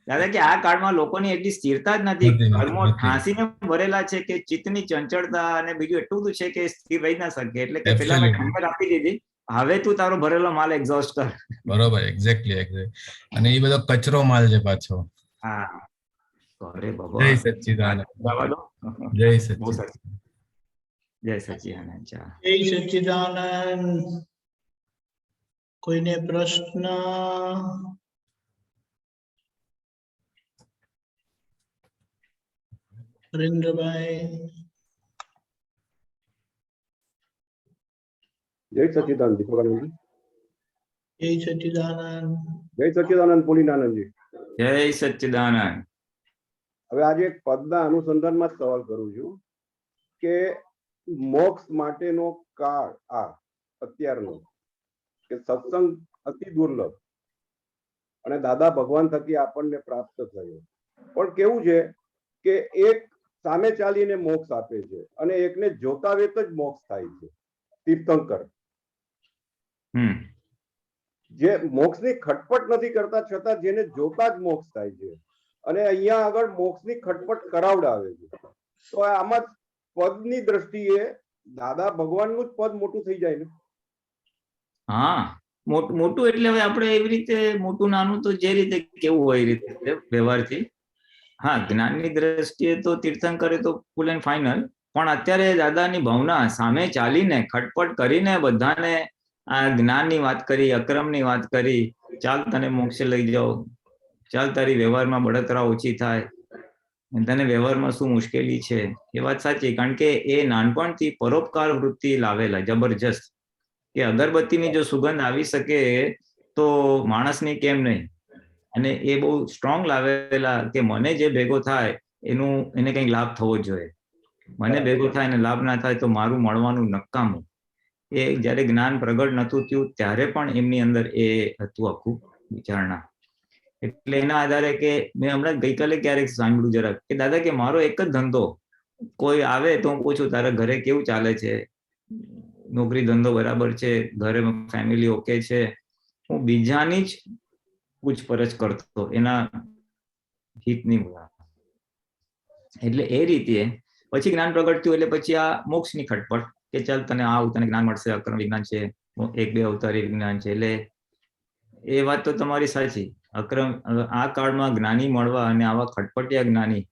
દાદા કે આ કાળમાં લોકોની એટલી સ્થિરતા જ નથી, કર્મો ઠાંસીને ભરેલા છે કે ચિત્તની ચંચળતા અને બીજું એટલું બધું છે કે સ્થિર રહી ના શકે. એટલે કે પેલા મેં ખંડર આપી દીધી, હવે તું તારો ભરેલો માલ એક્ઝોસ્ટ કર. બરોબર, એક્ઝેક્ટલી. અને એ બધો કચરો માલ છે પાછો. હા, અરે બાબા, જય સચ્ચિદાનંદ. જય સચ્ચિદાનંદ. જય સચ્ચિદાનંદ. જય સચ્ચિદાનંદ. કોઈને પ્રશ્ન? હરીન્દ્રભાઈ. જય સચ્ચિદાનંદ દીપકાનંદજી. જય સચ્ચિદાનંદ. જય સચ્ચિદાનંદ પુલિનાનંદજી. જય સચ્ચિદાનંદ. હવે આજે એક પદના અનુસંધાનમાં જ સવાલ કરું છું કે મોક્ષ માટેનો કાળ આ અત્યારનો, કે સત્સંગ અતિ દુર્લભ અને દાદા ભગવાન થકી આપણને પ્રાપ્ત થયો, પણ કેવું છે કે એક સામે ચાલીને મોક્ષ આપે છે અને એકને જોતા વેત જ મોક્ષ થાય છે. તીર્થંકર જે મોક્ષની ખટપટ નથી કરતા છતાં જેને જોતા જ મોક્ષ થાય છે, અને અહીંયા આગળ મોક્ષની ખટપટ કરાવડાવે છે. તો આમાં પદની દ્રષ્ટિએ દાદા ભગવાનનું જ પદ મોટું થઈ જાય ને. હા, મોટું એટલે હવે આપણે એવી રીતે મોટું નાનું તો જે રીતે કેવું હોય એ રીતે વ્યવહારથી. હા, જ્ઞાનની દ્રષ્ટિએ તો તીર્થંકરે તો ફૂલ એન્ડ ફાઇનલ, પણ અત્યારે દાદાની ભાવના સામે ચાલીને ખટપટ કરીને બધાને આ જ્ઞાનની વાત કરી, અક્રમની વાત કરી, ચાલ તને મોક્ષે લઈ જાઓ, ચાલ તારી વ્યવહારમાં બળતરા ઓછી થાય, તને વ્યવહારમાં શું મુશ્કેલી છે. એ વાત સાચી, કારણ કે એ નાનપણથી પરોપકાર વૃત્તિ લાવેલા જબરજસ્ત, કે અગરબત્તીની જો સુગંધ આવી શકે તો માણસની કેમ નહીં. અને એ બહુ સ્ટ્રોંગ લાવેલા કે મને જે ભેગો થાય એને કંઈક લાભ થવો જોઈએ, મને ભેગો થાય અને લાભ ના થાય તો મારું મળવાનું નકામું. એ જયારે જ્ઞાન પ્રગટ નતું થયું ત્યારે પણ એમની અંદર એ હતું આખું વિચારણા. એટલે એના આધારે કે મેં હમણાં ગઈકાલે ક્યારેક સાંભળ્યું જરાક કે દાદા કે મારો એક જ ધંધો, કોઈ આવે તો હું પૂછું તારા ઘરે કેવું ચાલે છે, નોકરી ધંધો બરાબર છે, ઘરે ફેમિલી ઓકે છે, હું બીજાની જ પૂછપરછ કરતો, એના હિતની. એટલે એ રીતે પછી જ્ઞાન પ્રગટ થયું એટલે પછી આ મોક્ષની ખટપટ કે ચાલ તને આવું, તને જ્ઞાન મળશે, અક્રમ વિજ્ઞાન છે, 1-2 અવતારી વિજ્ઞાન છે. એટલે એ વાત તો તમારી સાચી. અક્રમ આ કાળમાં જ્ઞાની મળવા અને આવા ખટપટિયા જ્ઞાની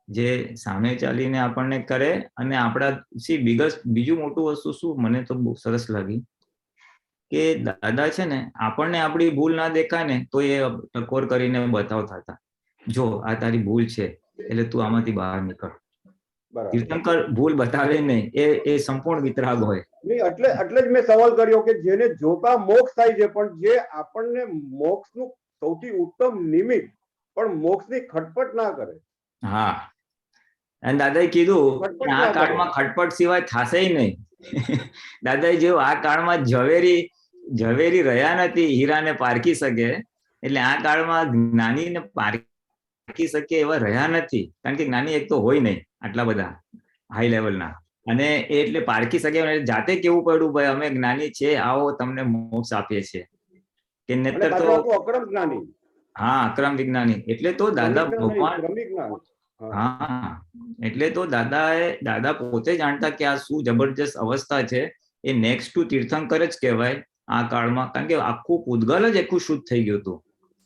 જે સામે ચાલીને આપણને કરે, અને આપણા બીજું મોટું વસ્તુ શું મને તો બહુ સરસ લાગી કે દાદા છે ને આપણને આપણી ભૂલ ના દેખાય ને તો એ ટકોર કરીને બતાવતા હતા, જો આ તારી ભૂલ છે એટલે તું આમાંથી બહાર નીકળ. તીર્થંકર ભૂલ બતાવે નહીં, એ સંપૂર્ણ વિતરાગ હોય. એટલે જ મેં સવાલ કર્યો કે જેને જોતા મોક્ષ થાય છે, પણ જે આપણને મોક્ષનું સૌથી ઉત્તમ નિમિત્ત પણ મોક્ષની ખટપટ ના કરે. હા, અને દાદાએ કીધું કે આ કાળમાં ખટપટ સિવાય થશે નહીં. દાદાએ જેવું આ કાળમાં ઝવેરી રહ્યા નથી હીરાને પારખી શકે, એટલે આ કાળમાં જ્ઞાનીને પારખી શકે એવા રહ્યા નથી, કારણ કે જ્ઞાની એક તો હોય નહીં આટલા બધા હાઈ લેવલના, અને એટલે પારખી શકે જાતે કેવું પડ્યું ભાઈ અમે જ્ઞાની છે, આવો તમને મોક્ષ આપીએ છીએ કે નહીતર તો અક્રમ જ્ઞાની. હા, અક્રમ વિજ્ઞાની. એટલે તો દાદા ભગવાન, હા, એટલે તો દાદા પોતે જાણતા કે આ શું જબરજસ્ત અવસ્થા છે. એ નેક્સ્ટ ટુ તીર્થંકર જ કહેવાય આ કાળમાં, કારણ કે આખું પૂતગલ જ આખું શુદ્ધ થઈ ગયું હતું,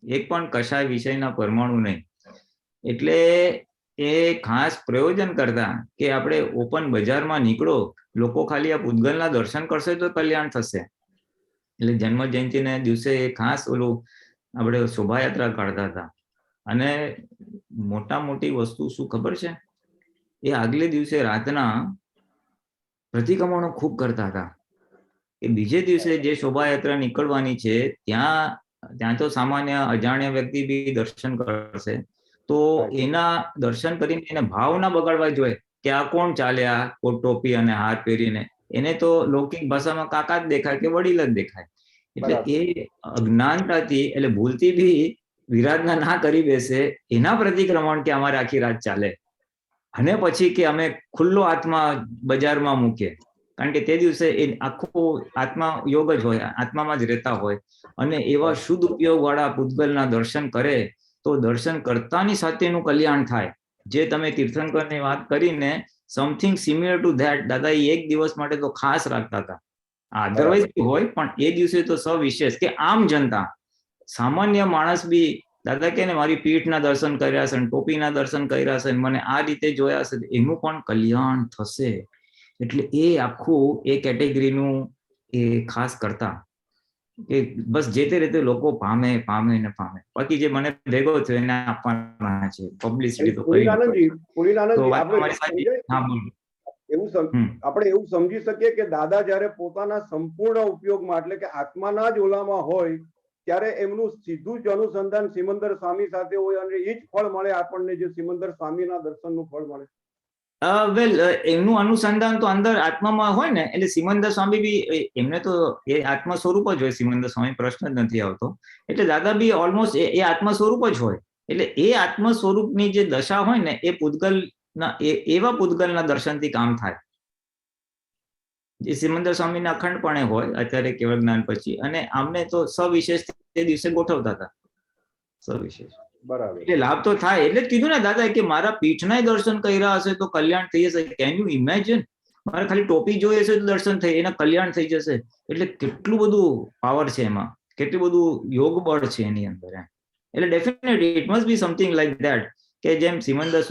એક પણ કશાય વિષયના પરમાણુ નહીં. એટલે એ ખાસ પ્રયોજન કરતા કે આપણે ઓપન બજારમાં નીકળો, લોકો ખાલી આ પૂતગલના દર્શન કરશે તો કલ્યાણ થશે. એટલે જન્મ જયંતિના દિવસે ખાસ ઓલું આપણે શોભાયાત્રા કાઢતા હતા. અને મોટી વસ્તુ શું ખબર છે, એ આગલે દિવસે રાતના પ્રતિક્રમણો ખૂબ કરતા હતા કે બીજે દિવસે જે શોભાયાત્રા નીકળવાની છે ત્યાં તો સામાન્ય અજાણ્યા વ્યક્તિ બી દર્શન કરશે, તો એના દર્શન કરીને એને ભાવ ના બગાડવા જોઈએ કે આ કોણ ચાલ્યા કોટ ટોપી અને હાર પહેરીને. એને તો લૌકિક ભાષામાં કાકા જ દેખાય કે વડીલ જ દેખાય. એટલે એ અજ્ઞાનતાથી એટલે ભૂલથી બી વિરાધના ના કરી બેસે એના પ્રતિક્રમણ કે અમારે આખી રાત ચાલે, અને પછી કે અમે ખુલ્લો આત્મા બજારમાં મૂકીએ. કારણ કે તે દિવસે એ આખો આત્મા યોગ જ હોય, આત્મામાં જ રહેતા હોય, અને એવા શુદ્ધ ઉપયોગ વાળા પૂતગલના દર્શન કરે તો દર્શન કરતાની સાથે એનું કલ્યાણ થાય. જે તમે તીર્થંકરની વાત કરીને સમથિંગ સિમિલર ટુ ધેટ દાદા એ એક દિવસ માટે તો ખાસ રાખતા હતા. અધરવાઇઝ હોય પણ એ દિવસે તો સવિશેષ કે આમ જનતા સામાન્ય માણસ બી દાદા કે મારી પીઠના દર્શન કર્યા છે, ટોપીના દર્શન કર્યા છે, મને આ રીતે જોયા છે, એનું પણ કલ્યાણ થશે. એટલે એ આખું એ કેટેગરીનું એ ખાસ કરતા કે બસ જે તે રીતે લોકો પામે ને પામે. બાકી જે મને ભેગો થયો એને આપવાના છે પબ્લિસિટી તો કરી. આપણે એવું સમજી શકીએ કે દાદા જયારે પોતાના સંપૂર્ણ ઉપયોગમાં એટલે કે આત્માના જ ઓલામાં હોય ત્યારે એમનું સીધું જ અનુસંધાન સિમંદર સ્વામી સાથે હોય અને એ જ ફળ મળે આપણને, જે સિમંદર સ્વામીના દર્શનનું ફળ મળે. વેલ એમનું અનુસંધાન તો અંદર આત્મામાં હોય ને, એટલે સિમંદર સ્વામી બી એમને તો એ આત્મા સ્વરૂપ જ હોય. સિમંદર સ્વામી પ્રશ્ન જ નથી આવતો. એટલે દાદા બી ઓલમોસ્ટ એ આત્મા સ્વરૂપ જ હોય. એટલે એ આત્મા સ્વરૂપની જે દશા હોય ને એ પૂતગલના એવા પૂતગલના દર્શનથી કામ થાય. જે સિમંદર સ્વામીના અખંડપણે હોય અત્યારે કેવળ જ્ઞાન પછી, અને આમને તો સવિશેષ તે દિવસે ગોઠવતા હતા સવિશેષ. બરાબર. એટલે લાભ તો થાય. એટલે જ કીધું ને દાદા કે મારા પીઠના દર્શન કર્યા હશે તો કલ્યાણ થઈ જશે. Can you imagine? મારે ખાલી ટોપી જોઈએ છે તો દર્શન થઈ, એના કલ્યાણ થઈ જશે. એટલે કેટલું બધું પાવર છે એમાં, કેટલું બધું યોગ બળ છે એની અંદર. એટલે definitely it must be something like that કે જેમ સિમંદર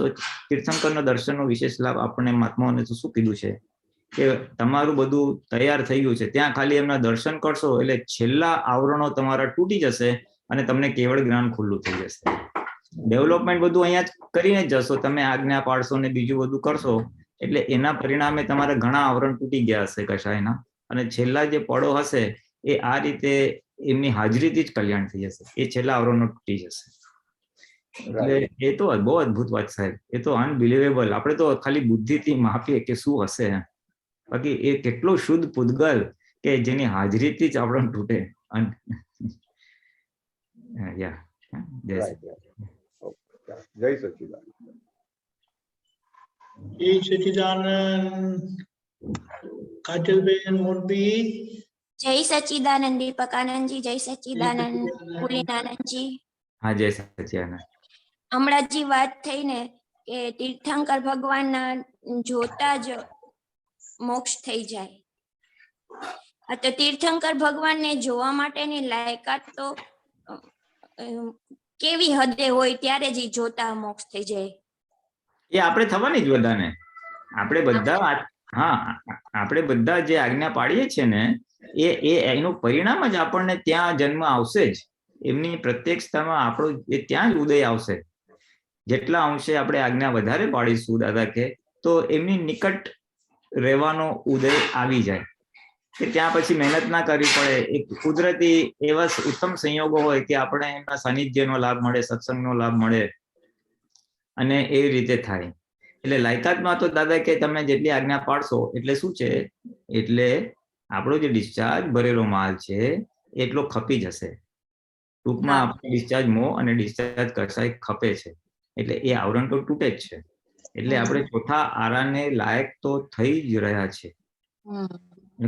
તીર્થંકરના દર્શનનો વિશેષ લાભ આપણને મહાત્માઓને તો શું કીધું છે કે તમારું બધું તૈયાર થઈ ગયું છે, ત્યાં ખાલી એમના દર્શન કરશો એટલે છેલ્લા આવરણો તમારા તૂટી જશે અને તમને કેવળ જ્ઞાન ખુલ્લું થઈ જશે. ડેવલપમેન્ટ બધું અહીંયા જ કરીને જ જશો તમે, આજ્ઞા પાડશો ને બીજું બધું કરશો એટલે એના પરિણામે તમારા ઘણા આવરણ તૂટી ગયા હશે કશાયના, અને છેલ્લા જે પળો હશે એ આ રીતે એમની હાજરીથી જ કલ્યાણ થઈ જશે. એ છેલ્લા આવરણો તૂટી જશે. એટલે એ તો બહુ અદભુત વાત સાહેબ, એ તો અનબિલિવેબલ. આપણે તો ખાલી બુદ્ધિથી માપીએ કે શું હશે, બાકી એ કેટલો શુદ્ધ પૂતગલ કે જેની હાજરીથી જ આવરણ તૂટે. જય સચિદાનંદ. જય સચિદાનંદ. કાજલબેન મોરબી. જય સચિદાનંદ દીપકાનંદજી. જય સચિદાનંદ પુલિનાનંદજી. હા, જય સચિદાનંદ. હમણાં જે વાત થઈ ને કે તીર્થંકર ભગવાનના જોતા જ મોક્ષ થઈ જાય, તો તીર્થંકર ભગવાનને જોવા માટેની લાયકાત તો કેવી હદે હોય ત્યારે જ જોતા મોક્ષ થઈ જાય? એ આપણે થવાની જ બધાને. આપણે બધા આપણે બધા જે આજ્ઞા પાડીએ છીએ ને એનું પરિણામ જ આપણને ત્યાં જન્મ આવશે જ. એમની પ્રત્યક્ષતામાં આપણો એ ત્યાં જ ઉદય આવશે. જેટલા અંશે આપણે આજ્ઞા વધારે પાડીશું દાદા કે તો એમની નિકટ રહેવાનો ઉદય આવી જાય કે ત્યાં પછી મહેનત ના કરવી પડે. એક કુદરતી એવા ઉત્તમ સંયોગો હોય કે આપણે એમના સાનિધ્યનો લાભ મળે, સત્સંગનો લાભ મળે, અને એવી રીતે થાય. એટલે લાયકાતમાં તો દાદા કે તમે જેટલી આજ્ઞા પાડશો એટલે શું છે, એટલે આપણો જે ડિસ્ચાર્જ ભરેલો માલ છે એટલો ખપી જશે. ટૂંકમાં આપણે ડિસ્ચાર્જ મોહ અને ડિસ્ચાર્જ કસાય ખપે છે, એટલે એ આવરણ તો તૂટે જ છે. એટલે આપણે ચોથા આરાને લાયક તો થઈ જ રહ્યા છે.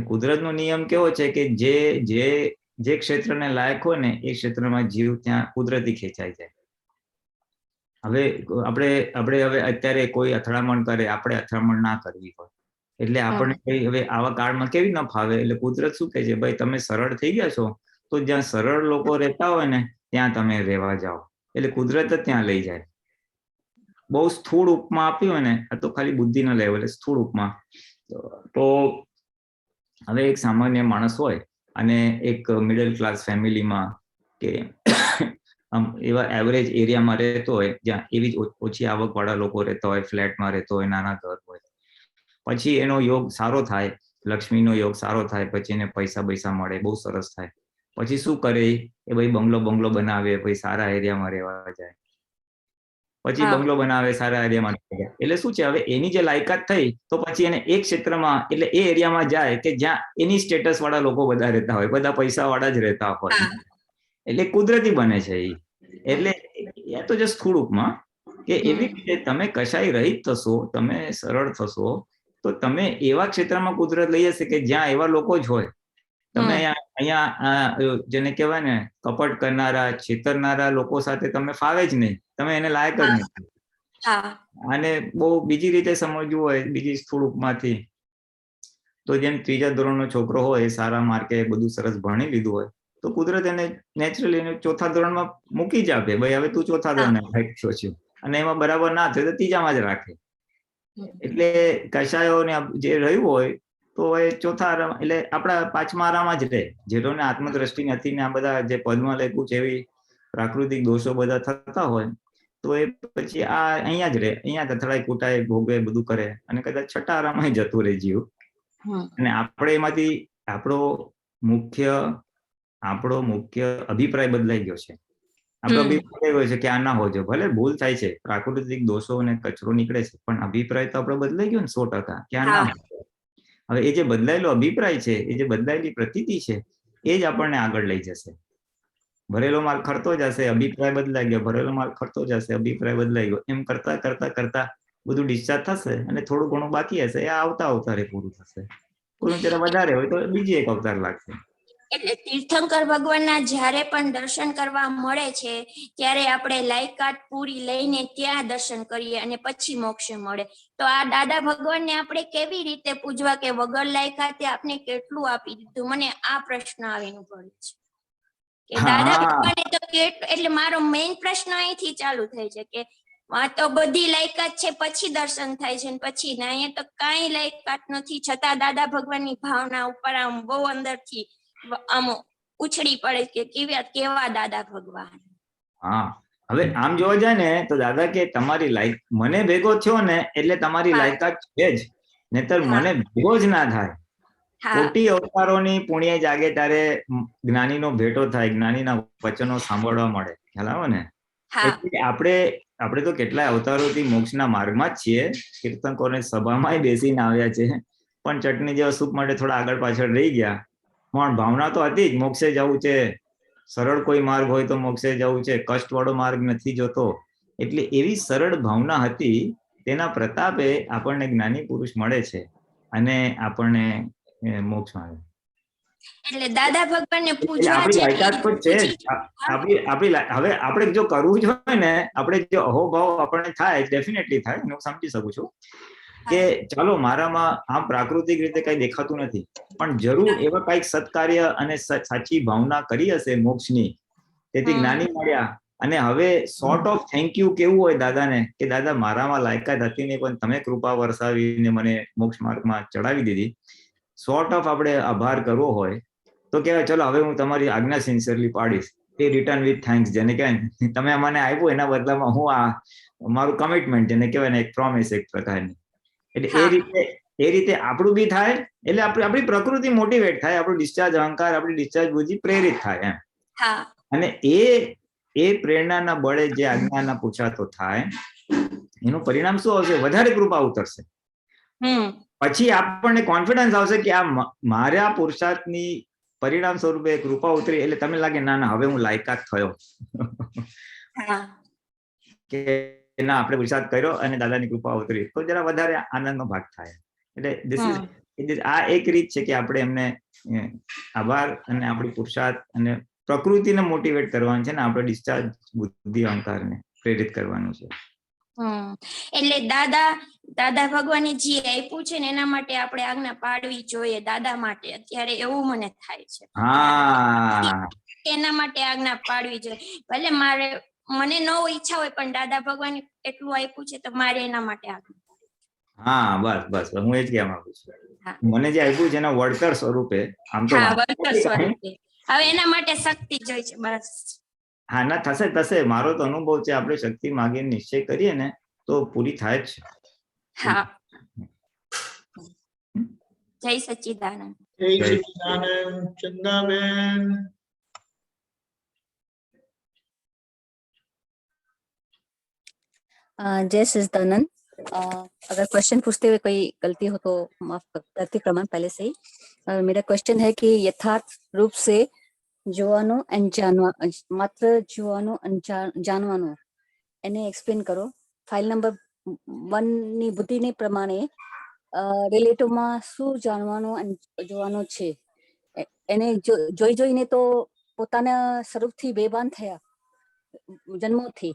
કુદરતનો નિયમ કેવો છે કે જે ક્ષેત્રને લાયક હોય ને એ ક્ષેત્રમાં જીવ ત્યાં કુદરતી ખેંચાઈ જાય. હવે આપણે હવે અત્યારે કોઈ અથડામણ કરે, આપણે અથડામણ ના કરવી હોય એટલે આપણને કઈ હવે આવા કાળમાં કેવી ન ફાવે. એટલે કુદરત શું કહે છે, ભાઈ તમે સરળ થઈ ગયા છો તો જ્યાં સરળ લોકો રહેતા હોય ને ત્યાં તમે રહેવા જાઓ. એટલે કુદરત જ ત્યાં લઈ જાય. બહુ સ્થૂળ ઉપમા આપી હોય ને, આ તો ખાલી બુદ્ધિના લેવલે સ્થૂળ ઉપમા. તો હવે એક સામાન્ય માણસ હોય અને એક મિડલ ક્લાસ ફેમિલીમાં કે એવા એવરેજ એરિયામાં રહેતો હોય જ્યાં એવી ઓછી આવક વાળા લોકો રહેતા હોય, ફ્લેટમાં રહેતો હોય, નાના ઘર હોય. પછી એનો યોગ સારો થાય, લક્ષ્મીનો યોગ સારો થાય, પછી એને પૈસા મળે, બહુ સરસ થાય. પછી શું કરે એ ભાઈ બંગલો બનાવે, પછી સારા એરિયામાં રહેવા જાય. પછી હા. બંગલો બનાવે સારા એરિયામાં, એટલે શું છે હવે એની જે લાયકાત થઈ તો પછી એને એક ક્ષેત્રમાં એટલે એ એરિયામાં જાય કે જ્યાં એની સ્ટેટસ વાળા લોકો બધા રહેતા હોય, બધા પૈસા વાળા જ રહેતા હોય, હા. એટલે કુદરતી બને છે એ. એટલે એ તો જસ્ટ થોડુંકમાં કે એવી રીતે તમે કશાય રહિત થશો, તમે સરળ થશો તો તમે એવા ક્ષેત્રમાં કુદરત લઈ જશે કે જ્યાં એવા લોકો જ હોય. તમે અહીંયા જેને કહેવાય ને કપટ કરનારા, છેતરનારા લોકો સાથે તમે ફાવે જ નહીં, તમે એને લાયક જ નથી. હા. અને બહુ બીજી રીતે સમજવું હોય, બીજી થોડુંકમાંથી, તો જેમ 3જા ધોરણનો છોકરો હોય, સારા માર્કે બધું સરસ ભણી લીધું હોય, તો કુદરત એને નેચરલી એને 4થા ધોરણમાં મૂકી જ આપે, ભાઈ હવે તું 4થા ધોરણે થયો છે, અને એમાં બરાબર ના થયો તો 3જામાં જ રાખે. એટલે કશાયોને જે રહ્યું હોય તો એ 4થા આરામ એટલે આપણા 5મા આરામાં જ રહે. જેટલોને આત્મદ્રષ્ટિ નથી ને આ બધા જે પદમાં લખ્યું છે એવી પ્રાકૃતિક દોષો બધા થતા હોય તો એ પછી આ અહીંયા જ રહે, અહીંયા કથળાય કૂટાય ભોગે બધું કરે અને કદાચ 6ઠા આરામાં જતું રહે જીવ. અને આપણે એમાંથી આપણો મુખ્ય અભિપ્રાય બદલાઈ ગયો છે. આપણો અભિપ્રાય એવો છે કે આ ના હોવો જોઈએ. ભલે ભૂલ થાય છે, પ્રાકૃતિક દોષો અને કચરો નીકળે છે, પણ અભિપ્રાય તો આપણો બદલાઈ ગયો ને 100%, કે આ ના. હવે એ જે બદલાયેલો અભિપ્રાય છે, એ જે બદલાયેલી પ્રતીતિ છે, એ જ આપણને આગળ લઈ જશે. ભરેલો માલ ખરતો જશે, અભિપ્રાય બદલાઈ ગયો, ભરેલો માલ ખરતો જશે, અભિપ્રાય બદલાઈ ગયો, એમ કરતા કરતા કરતા બધું ડિસ્ચાર્જ થશે અને થોડું ઘણું બાકી હશે એ આવતા અવતારે પૂરું થશે. પૂરું જરા વધારે હોય તો બીજી એક અવતાર લાગશે. એટલે તીર્થંકર ભગવાનના જ્યારે પણ દર્શન કરવા મળે છે ત્યારે આપણે લાયકાત પૂરી લઈને ત્યાં દર્શન કરીએ અને પછી મોક્ષ મળે. તો આ દાદા ભગવાનને આપણે કેવી રીતે પૂજવા કે વગર લાયકાતે આપને કેટલું આપી દીધું? મને આ પ્રશ્ન આવીને પડે છે કે દાદા ભગવાને તો એટલે મારો મેઇન પ્રશ્ન અહીંથી ચાલુ થાય છે કે આ તો બધી લાયકાત છે પછી દર્શન થાય છે, પછી ના, અહીંયા તો કાંઈ લાયકાત નથી છતાં દાદા ભગવાનની ભાવના ઉપર આમ બહુ અંદરથી આમ ઉછળી પડે કે કેવા દાદા ભગવાન. હા, હવે આમ જોવા જાય ને તો દાદા કે તમારી લાયક મને ભેગો થયો ને એટલે તમારી લાયકાત છે જ, નહીતર મને ભેગો જ ના થાય. કોટી અવતારોની પુણ્ય જાગે ત્યારે જ્ઞાનીનો ભેટો થાય, જ્ઞાનીના વચનો સાંભળવા મળે, ખ્યાલ આવે ને? એટલે આપણે તો કેટલાય અવતારોથી મોક્ષના માર્ગમાં જ છીએ. કીર્તનકોને સભામાં બેસીને આવ્યા છે, પણ ચટણી જેવા સૂપ માટે થોડા આગળ પાછળ રહી ગયા. પણ ભાવના તો હતી જ, મોક્ષે જવું છે, સરળ કોઈ માર્ગ હોય તો મોક્ષે જવું છે, કષ્ટવાળો માર્ગ નથી જોતો. એટલે એવી સરળ ભાવના હતી, તેના પ્રતાપે આપણને જ્ઞાની પુરુષ મળે છે અને આપણને મોક્ષ મળે. એટલે દાદા ભગવાનને પૂજવા આપણી લાયકાત તો છે જ. હવે આપણે જો કરવું જ હોય ને, આપણે જો અહોભાવ આપણને થાય, ડેફિનેટલી થાય, હું સમજી શકું છું કે ચાલો મારામાં આમ પ્રાકૃતિક રીતે કઈ દેખાતું નથી, પણ જરૂર એવા કઈક સત્કાર્ય અને સાચી ભાવના કરી હશે મોક્ષની, તેથી જ્ઞાની મળ્યા. અને હવે સોર્ટ ઓફ થેન્ક યુ કેવું હોય દાદાને કે દાદા મારામાં લાયકાત હતી નહીં પણ તમે કૃપા વરસાવીને મને મોક્ષ માર્ગમાં ચડાવી દીધી. સોર્ટ ઓફ આપણે આભાર કરવો હોય તો કહેવાય ચલો હવે હું તમારી આજ્ઞા સિન્સિયરલી પાડીશ, એ રિટર્ન વિથ થેન્ક્સ, જેને કહેવાય તમે મને આપ્યું એના બદલામાં હું આ મારું કમિટમેન્ટ, જેને કહેવાય ને એક પ્રોમિસ એક પ્રકારની. એટલે એ રીતે આપણું બી થાય, એટલે આપણી પ્રકૃતિ મોટિવેટ થાય, આપણું ડિસ્ચાર્જ અહંકાર, આપણી ડિસ્ચાર્જ બુદ્ધિ પ્રેરિત થાય એમ. અને એ પ્રેરણાના બળે જે આજ્ઞાના પૂછાતો થાય એનું પરિણામ શું આવશે? વધારે કૃપા ઉતરશે. પછી આપણને કોન્ફિડન્સ આવશે કે આ મારા પુરુષાર્થની પરિણામ સ્વરૂપે કૃપા ઉતરી, એટલે તમને લાગે ના ના હવે હું લાયકાત થયો, કે ના આપણે પુરુષાર્થ કર્યો અને દાદાની કૃપા ઉતરી, તો જરા વધારે આનંદનો ભાગ થાય. એટલે આ એક રીત છે કે આપણે એમને આભાર અને આપણી પુરુષાર્થ અને પ્રકૃતિને મોટિવેટ કરવાનું છે ને આપણે ડિસ્ચાર્જ બુદ્ધિ અહંકારને પ્રેરિત કરવાનું છે. એટલે દાદા ભગવાને જે આપ્યું છે ને એના માટે આપણે આજ્ઞા પાડવી જોઈએ દાદા માટે. અત્યારે એવું મને થાય છે, એના માટે આજ્ઞા પાડવી જોઈએ. ભલે મને ન ઈચ્છા હોય પણ દાદા ભગવાન એટલું આપ્યું છે તો મારે એના માટે આજ્ઞા. હા, બસ હું એ જ કહેવા માંગુ છું. મને જે આપ્યું છે એના વળતર સ્વરૂપે, આમ તો વળતર સ્વરૂપે હવે એના માટે શક્તિ જોઈએ છે, બસ. હા, ના થશે. મારો તો અનુભવ છે, આપણે શક્તિ માંગીને નિશ્ચય કરીએ ને તો પૂરી થાય જ છે. હા, જય સચ્ચિદાનંદ. જય સચ્ચિદાનંદ. ચંદાબેન. जय सच्चिदानंद। अगर क्वेश्चन पूछते हुए कोई गलती हो तो माफ करती प्रमाण पहले से ही। मेरा क्वेश्चन है कि यथार्थ रूप से જોવાનું and માત્ર જોવાનું અને જાણવાનું એને એક્સપ્લેન કરો. ફાઇલ નંબર 1 ની બુદ્ધિને પ્રમાણે રિલેટિવમાં શું જાણવાનું અને જોવાનું છે. એને જોઈને તો પોતાના સ્વરૂપથી બેભાન થયા જન્મોથી.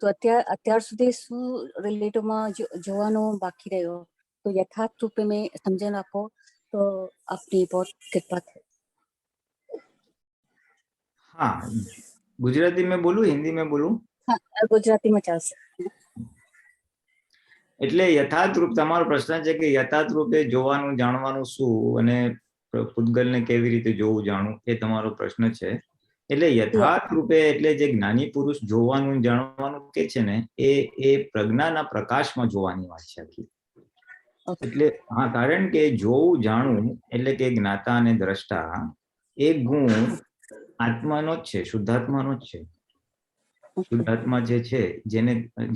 તો અત્યાર સુધી શું રિલેટિવમાં જોવાનું બાકી રહ્યો, તો યથાર્થ રૂપે મેં સમજણ આપો તો આપની बहुत कृपा થાય. हाँ, गुजराती में बोलूं, हिंदी में बोलूं? હા, ગુજરાતીમાં ચાલશે. એટલે યથાર્થ રૂપ, તમારો પ્રશ્ન છે કે યથાર્થ રૂપે જોવાનું જાણવાનું શું અને પૂતગલને કેવી રીતે જોવું જાણવું, એ તમારો પ્રશ્ન છે. એટલે યથાર્થ રૂપે એટલે જે જ્ઞાની પુરુષ જોવાનું જાણવાનું કે છે ને, એ પ્રજ્ઞાના પ્રકાશમાં જોવાની વાત છે આખી. એટલે હા, કારણ કે જોવું જાણવું એટલે કે જ્ઞાતા અને દ્રષ્ટા એ ગુણ આત્માનો જ છે, શુદ્ધાત્માનો જ છે. શુદ્ધાત્મા જે છે,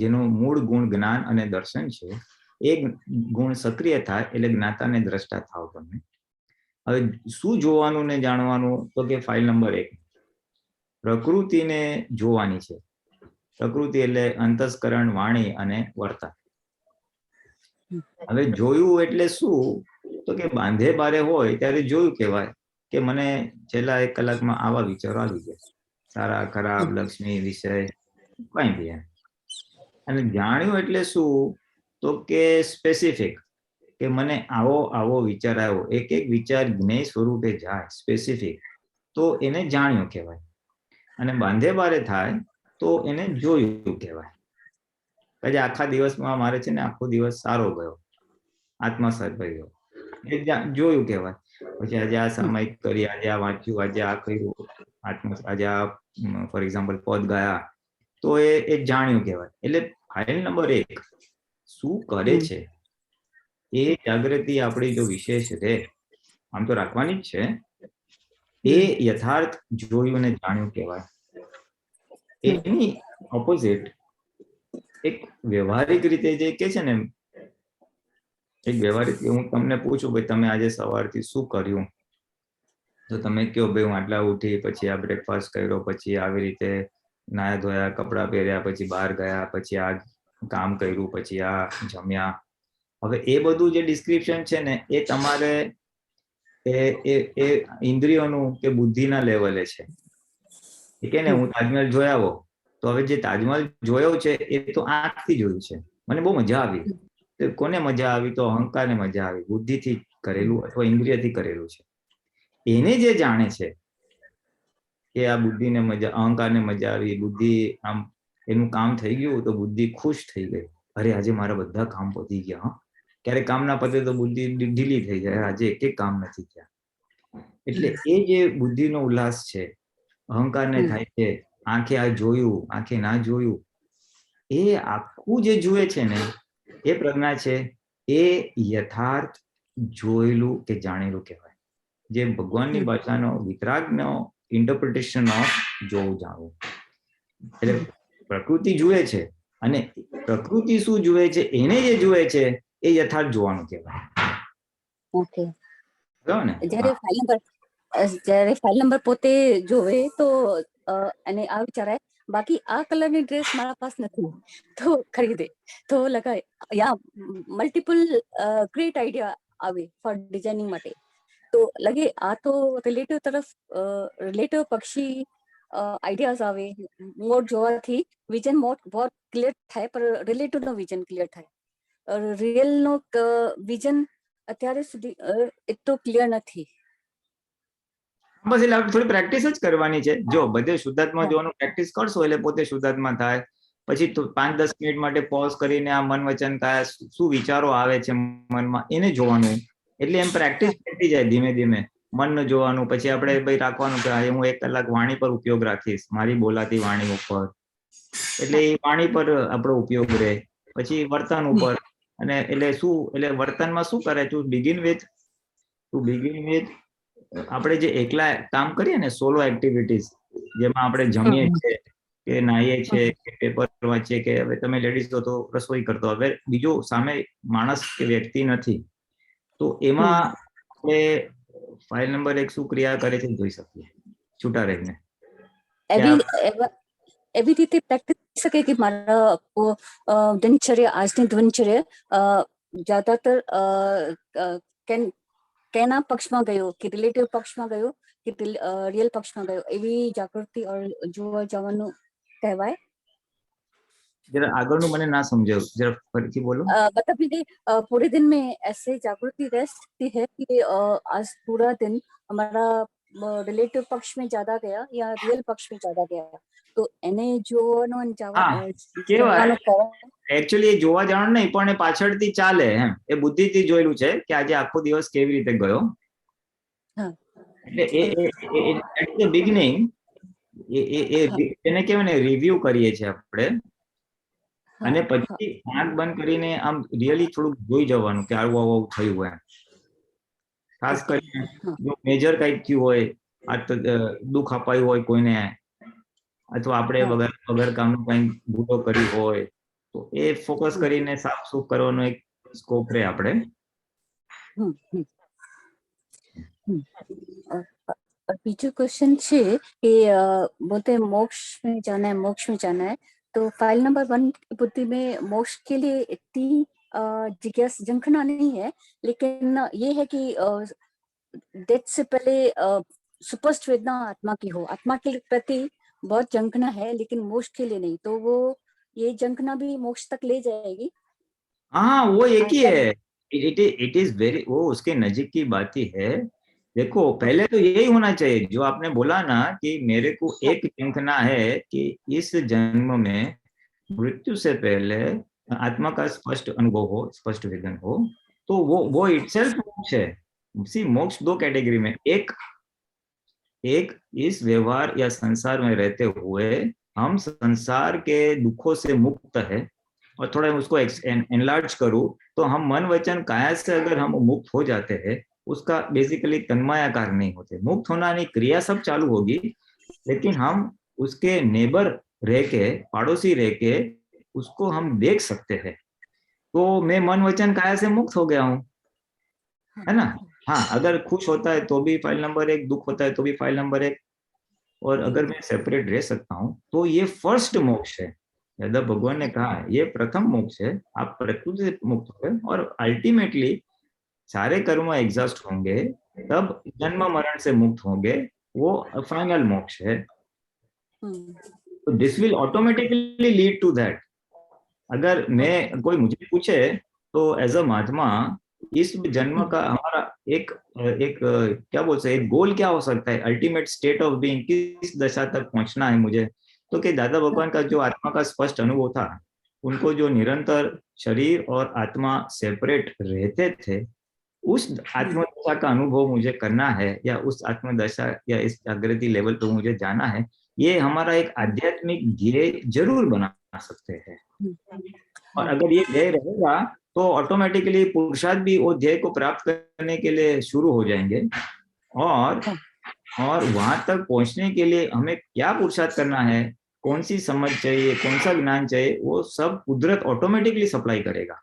જેનો મૂળ ગુણ જ્ઞાન અને દર્શન છે, એ ગુણ સક્રિય થાય એટલે જ્ઞાતા અને દ્રષ્ટા થાવ તમે. હવે શું જોવાનું ને જાણવાનું, તો કે ફાઇલ નંબર 1 પ્રકૃતિને જોવાની છે. પ્રકૃતિ એટલે અંતસ્કરણ, વાણી અને વર્તન. હવે જોયું એટલે શું, તો કે બાંધે બારે હોય ત્યારે જોયું કહેવાય કે મને છેલ્લા 1 કલાકમાં આવા વિચારો આવી ગયા, સારા ખરાબ, લક્ષ્મી વિષય કઈ બી. અને જાણ્યું એટલે શું, તો કે સ્પેસિફિક, કે મને આવો વિચાર આવ્યો, એક વિચાર જ્ઞેય સ્વરૂપે જાય સ્પેસિફિક, તો એને જાણ્યું કહેવાય. અને બાંધે બારે થાય તો એને જોયું કહેવાય. પછી આખા દિવસમાં મારે છે ને આખો દિવસ સારો ગયો, આત્મસાત ગયો, એ જોયું કહેવાય. પછી આજે આ સામાયિક કરી, આજે આ વાંચ્યું, આજે આ કર્યું, આજે આ ફોર એક્ઝામ્પલ પદ ગયા, તો એ જાણ્યું કહેવાય. એટલે ફાઇલ નંબર 1 શું કરે છે એ જાગૃતિ આપણી જો વિશેષ રહે, આમ તો રાખવાની જ છે, એ યથાર્થ જોયું ને જાણ્યું કહેવાય. એની ઓપોઝિટ એક વ્યવહારિક રીતે જે કે છે ને, એક વ્યવહારિક, હું તમને પૂછું ભાઈ તમે આજે સવારથી શું કર્યું, તો તમે કહો ભાઈ હું આટલા ઉઠી, પછી આ બ્રેકફાસ્ટ કર્યો, પછી આવી રીતે નાયા ધોયા, કપડાં પહેર્યા, પછી બહાર ગયા, પછી આ કામ કર્યું, પછી આ જમ્યા. હવે એ બધું જે ડિસ્ક્રિપ્શન છે ને, એ તમારે એ ઇન્દ્રિયોનું કે બુદ્ધિના લેવલે છે. કે ને હું તાજમહેલ જોઈ આવો, તો હવે જે તાજમહેલ જોયો છે એ તો આંખથી જોયું છે, મને બહુ મજા આવી. કોને મજા આવી? તો અહંકારને મજા આવી, બુદ્ધિથી કરેલું અથવા ઇન્દ્રિયથી કરેલું છે. એને જે જાણે છે કે આ બુદ્ધિને મજા, અહંકારને મજા આવી, બુદ્ધિ આમ એનું કામ થઈ ગયું તો બુદ્ધિ ખુશ થઈ ગઈ, અરે આજે મારા બધા કામ પતી ગયા. ક્યારેક કામ ના પતે તો બુદ્ધિ ઢીલી થઈ જાય, આજે એક કામ નથી થયા. એટલે એ જે બુદ્ધિનો ઉલ્લાસ છે, અહંકારને થાય છે, આંખે આ જોયું, આંખે ના જોયું, એ આખું જે જુએ છે ને, એ પ્રજ્ઞા છે, એ યથાર્થ જોયેલું કે જાણેલું કહેવાય. જે ભગવાનની ભાષાનો વિતરાગનો ઇન્ટરપ્રિટેશન ઓફ જોવું જાણવું. એટલે પ્રકૃતિ જુએ છે, અને પ્રકૃતિ શું જુએ છે, એને જે જુએ છે એ યથાર્થ જોવાનું કહેવાય. ઓકે. ને જ્યારે ફાઇલ નંબર પોતે જોવે તો એને આ વિચારાય, બાકી આ કલરની ડ્રેસ મારા પાસ નથી તો ખરીદે, તો લગાય, યા મલ્ટિપલ ગ્રેટ આઈડિયા આવે ફોર ડિઝાઇનિંગ માટે. તો લગે આ તો રિલેટિવ તરફ, રિલેટિવ પક્ષી આઈડિયાઝ આવે. મોર જોવાથી વિઝન बहुत ક્લિયર થાય, પણ રિલેટિવ નો વિઝન ક્લિયર થાય. રિયલ નો વિઝન અત્યારે સુધી એટલું ક્લિયર નથી. બસ એટલે આપણે થોડી પ્રેક્ટિસ જ કરવાની છે. જો બધે શુદ્ધાત્મા જોવાનું પ્રેક્ટિસ કરશો એટલે પોતે શુદ્ધાત્મા થાય. પછી 5-10 મિનિટ માટે પોઝ કરીને આ મન વચન કાયા શું વિચારો આવે છે મનમાં, એને જોવાનું. એટલે એમ પ્રેક્ટિસ થતી જાય ધીમે ધીમે. મનને જોવાનું, પછી આપણે ભાઈ રાખવાનું કે હું 1 કલાક વાણી પર ઉપયોગ રાખીશ, મારી બોલાતી વાણી ઉપર. એટલે એ વાણી પર આપણો ઉપયોગ રહે. પછી વર્તન ઉપર, અને એટલે શું, એટલે વર્તનમાં શું કરે, ટુ બિગિન વિથ આપણે જે એકલા કામ કરીએ ને, સોલો એક્ટિવિટીઝ, જેમાં આપણે જમીએ છીએ કે નાહીએ છે કે પેપર વાંચીએ કે હવે તમે લેડીઝ તો રસોઈ કરતો, હવે બીજો સામે માણસ કે વ્યક્તિ નથી, તો એમાં આપણે ફાઇલ નંબર 1 શું ક્રિયા કરે છે જોઈ શકીએ છૂટા રહીને. એવી રીતે પ્રેક્ટિસ થઈ શકે કે મારા દિનચર્યા, આજની દિનચર્યા જ્યાદાતર કેના પક્ષમાં ગયો, કે રિલેટિવ પક્ષમાં ગયો કે રિયલ પક્ષમાં ગયો, એવી જાગૃતિ જોવા જવાનું કહેવાય. जरा આગળનું મને ના સમજાયું, જરા ફરીથી બોલો. मतलब ये पूरे दिन में ऐसे जागृति रह सकती है कि आज पूरा दिन हमारा रिलेटिव पक्ष में ज्यादा गया या रियल पक्ष में ज्यादा गया, तो એને જોવાનો એકચ્યુઅલી જોવા જવાનું નહીં, પણ એ પાછળથી ચાલે એમ, એ બુદ્ધિથી જોયેલું છે કે આજે આખો દિવસ કેવી રીતે ગયો. એટલે એટ ધ બિગિનિંગ એને કહેવાય ને રિવ્યુ કરીએ છીએ આપણે, અને પછી આંખ બંધ કરીને આમ રિયલી થોડુંક જોઈ જવાનું કે આવું આવું થયું હોય. ખાસ કરીને જો મેજર કંઈક થયું હોય, આ તો દુઃખ અપાયું હોય કોઈને, અથવા આપણે વગર કામનું કંઈક ભૂલો કરી હોય, તો એ ફોકસ કરીને સાફ સૂફ કરવાનો એક સ્કોપ રહે આપણે. બીજો क्वेश्चन છે કે बोलते हैं मोक्ष में जाना है, तो फाइल नंबर 1 की बुद्धि में मोक्ष के लिए इतनी जिज्ञासा झंखना नहीं है, लेकिन ये है कि डेथ से पहले सुपस्थ वेदना आत्मा की हो, आत्मा के प्रति बहुत झंखना है लेकिन मोक्ष के लिए नहीं, तो वो ये झंखना भी मोक्ष तक ले जाएगी. हाँ, वो एक ही है, इट इज वेरी, वो उसके नजीक की बात ही है. देखो पहले तो यही होना चाहिए जो आपने बोला ना कि मेरे को एक झंखना है कि इस जन्म में मृत्यु से पहले आत्मा का स्पष्ट अनुभव हो, स्पष्ट विजन हो, तो वो इटसेल्फ मोक्ष है. सी मोक्ष दो कैटेगरी में, एक इस व्यवहार या संसार में रहते हुए हम संसार के दुखों से मुक्त है, और थोड़ा उसको एनलार्ज करूं तो हम मन वचन काया से अगर हम मुक्त हो जाते हैं, उसका बेसिकली तन्मायाकार नहीं होते. मुक्त होना नहीं, क्रिया सब चालू होगी, लेकिन हम उसके नेबर रह के, पड़ोसी रह के उसको हम देख सकते हैं. तो मैं मन वचन काया से मुक्त हो गया हूँ, है ना. हाँ, अगर खुश होता है तो भी फाइल नंबर 1, दुख होता है तो भी फाइल नंबर 1, और अगर मैं सेपरेट रह सकता हूँ तो ये फर्स्ट मोक्ष है. दादा भगवान ने कहा ये प्रथम मोक्ष है, आप प्रकृति से मुक्त हो गए, और अल्टीमेटली सारे कर्म एग्जॉस्ट होंगे, तब जन्म मरण से मुक्त होंगे, वो फाइनल मोक्ष है. तो this will automatically lead to that. अगर मैं कोई मुझे पूछे तो एज अ महात्मा इस जन्म का हमारा एक क्या बोल सकते, एक गोल क्या हो सकता है, अल्टीमेट स्टेट ऑफ बीइंग, किस दशा तक पहुंचना है मुझे, तो कि दादा भगवान का जो आत्मा का स्पष्ट अनुभव था, उनको जो निरंतर शरीर और आत्मा सेपरेट रहते थे, उस आत्मदशा का अनुभव मुझे करना है, या उस आत्मदशा या इस जागृति लेवल पर मुझे जाना है, ये हमारा एक आध्यात्मिक ध्येय जरूर बना सकते हैं. और अगर ये ध्येय रहेगा तो ऑटोमेटिकली पुरुषार्थ भी वो ध्येय को प्राप्त करने के लिए शुरू हो जाएंगे. और वहां तक पहुंचने के लिए हमें क्या पुरुषार्थ करना है, कौन सी समझ चाहिए, कौन सा ज्ञान चाहिए, वो सब कुदरत ऑटोमेटिकली सप्लाई करेगा.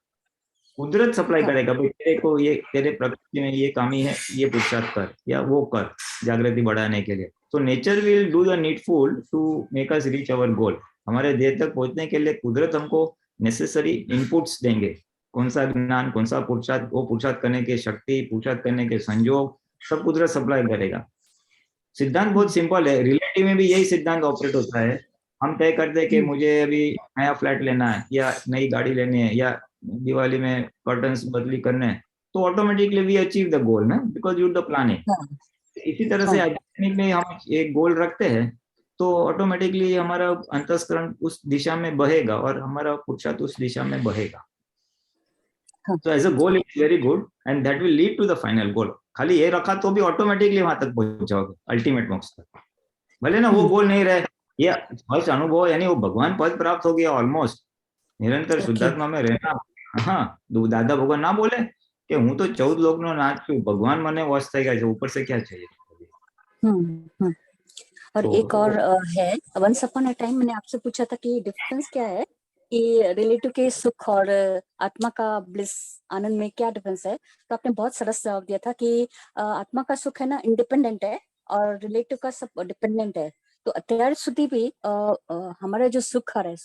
कुदरत सप्लाई करेगा, भाई तेरे को ये, तेरे प्रकृति में ये कमी है, ये पुरुषार्थ कर या वो कर जागृति बढ़ाने के लिए. तो nature will do the needful to make us reach our goal. हमारे ध्येय तक पहुंचने के लिए कुदरत हमको नेसेसरी इनपुट्स देंगे, कौन सा ज्ञान, कौन सा पुरुषार्थ, वो पुरुषार्थ करने की शक्ति, पुरुषार्थ करने के संयोग, सब कुदरत सप्लाई करेगा. सिद्धांत बहुत सिंपल है, रिलेटिव में भी यही सिद्धांत ऑपरेट होता है. हम तय करते हैं कि मुझे अभी नया फ्लैट लेना है, या नई गाड़ी लेनी है, या दिवाली में कर्टन्स बदली करने हैं, तो automatically we achieve the goal ना, बिकॉज यू द प्लानिंग. इसी तरह से आध्यात्मिक में हम एक गोल रखते हैं तो ऑटोमेटिकली हमारा अंतस्करण उस दिशा में बहेगा और हमारा पुरुषार्थ उस दिशा में बहेगा. तो as a goal it's very good and that will lead to the final goal. खाली ये रखा तो भी ऑटोमेटिकली वहां तक पहुंच जाओगे अल्टीमेट मोक्ष तक. भले ना वो गोल नहीं रहे, ये फर्स्ट अनुभव यानी वो भगवान पद प्राप्त हो गया ऑलमोस्ट, निरंतर शुद्धात्मा में रहना. हाँ, दादा भगवान ना बोले कि हूँ तो 14 लोक नो नाथ छू, भगवान मने वश થઈ ગયા છે, ऊपर से क्या चाहिए. और तो एक और है, वंस अपॉन अ टाइम मैंने आपसे पूछा था कि डिफरेंस क्या है कि रिलेटिव के सुख और आत्मा का ब्लिस आनंद में क्या डिफरेंस है। तो आपने बहुत सरस जवाब दिया था कि आत्मा का सुख है ना इंडिपेंडेंट है और रिलेटिव का सब डिपेंडेंट है। तो અત્યાર સુધી भी हमारा जो सुख आ रहा है,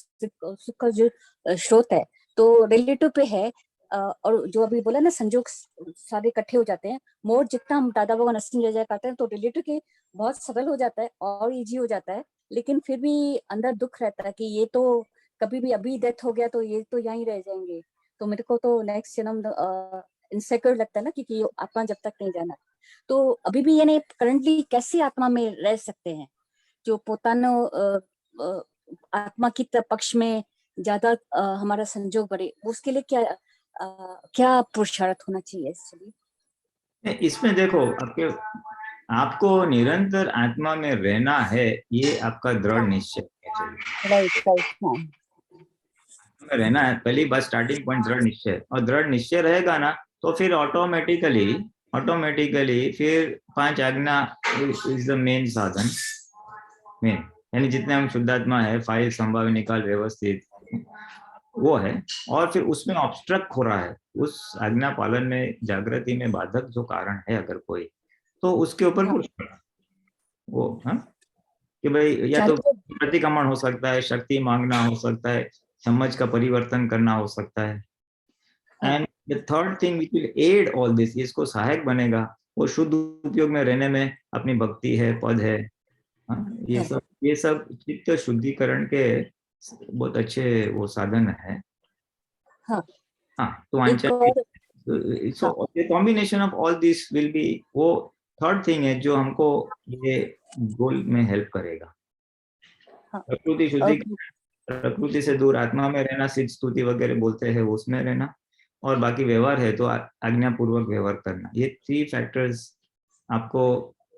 सुख का जो स्रोत है तो रिलेटिव पे है। और जो अभी बोला ना संजोग सारे इकट्ठे हो जाते हैं, मोर जितना हम दादा भगवान अस्सी जय जय करते हैं तो रिलेटिव के बहुत सरल हो जाता है और इजी हो जाता है। लेकिन फिर भी अंदर दुख रहता है कि ये तो कभी भी अभी डेथ हो गया तो ये तो यहीं रह जाएंगे। तो मेरे को तो नेक्स्ट जन्म इनसेक्योर लगता है ना, क्योंकि ये आत्मा जब तक नहीं जाना। तो अभी भी यानी करंटली कैसे आत्मा में रह सकते हैं जो પોતાનો आत्मा की पक्ष में ज्यादा हमारा संजोग बढ़े, उसके लिए क्या पुरुषार्थ होना चाहिए एक्चुअली? इसमें देखो आपको निरंतर आत्मा में रहना है, ये आपका दृढ़ निश्चय चाहिए। Right right. में रहना है, पहली बात स्टार्टिंग पॉइंट दृढ़ निश्चय, और दृढ़ निश्चय रहेगा ना तो फिर ऑटोमेटिकली फिर 5 आज्ञा इज द मेन साधन। मेन यानी जितने हम शुद्धात्मा है, फाइल संभाव निकाल व्यवस्थित वो है, और फिर उसमें ऑब्स्ट्रक्ट हो रहा है उस आज्ञा पालन में, जागृति में बाधक जो कारण है अगर कोई, तो उसके ऊपर वो कि भाई या तो प्रतिक्रमण हो सकता है, शक्ति मांगना हो सकता है, समझ का परिवर्तन करना हो सकता है। And the third thing which will aid all this, इसको सहायक बनेगा वो शुद्ध उपयोग में रहने में, अपनी भक्ति है, पद है, ये सब चित्त शुद्धिकरण के बहुत अच्छे वो साधन है। तो combination of all this will be वो थर्ड थिंग है जो हमको ये गोल में हेल्प करेगा। प्रकृति शुद्धि, प्रकृति से दूर आत्मा में रहना, सिद्ध स्तुति वगैरह बोलते हैं उसमें रहना, और बाकी व्यवहार है तो आज्ञा पूर्वक व्यवहार करना। ये 3 फैक्टर्स आपको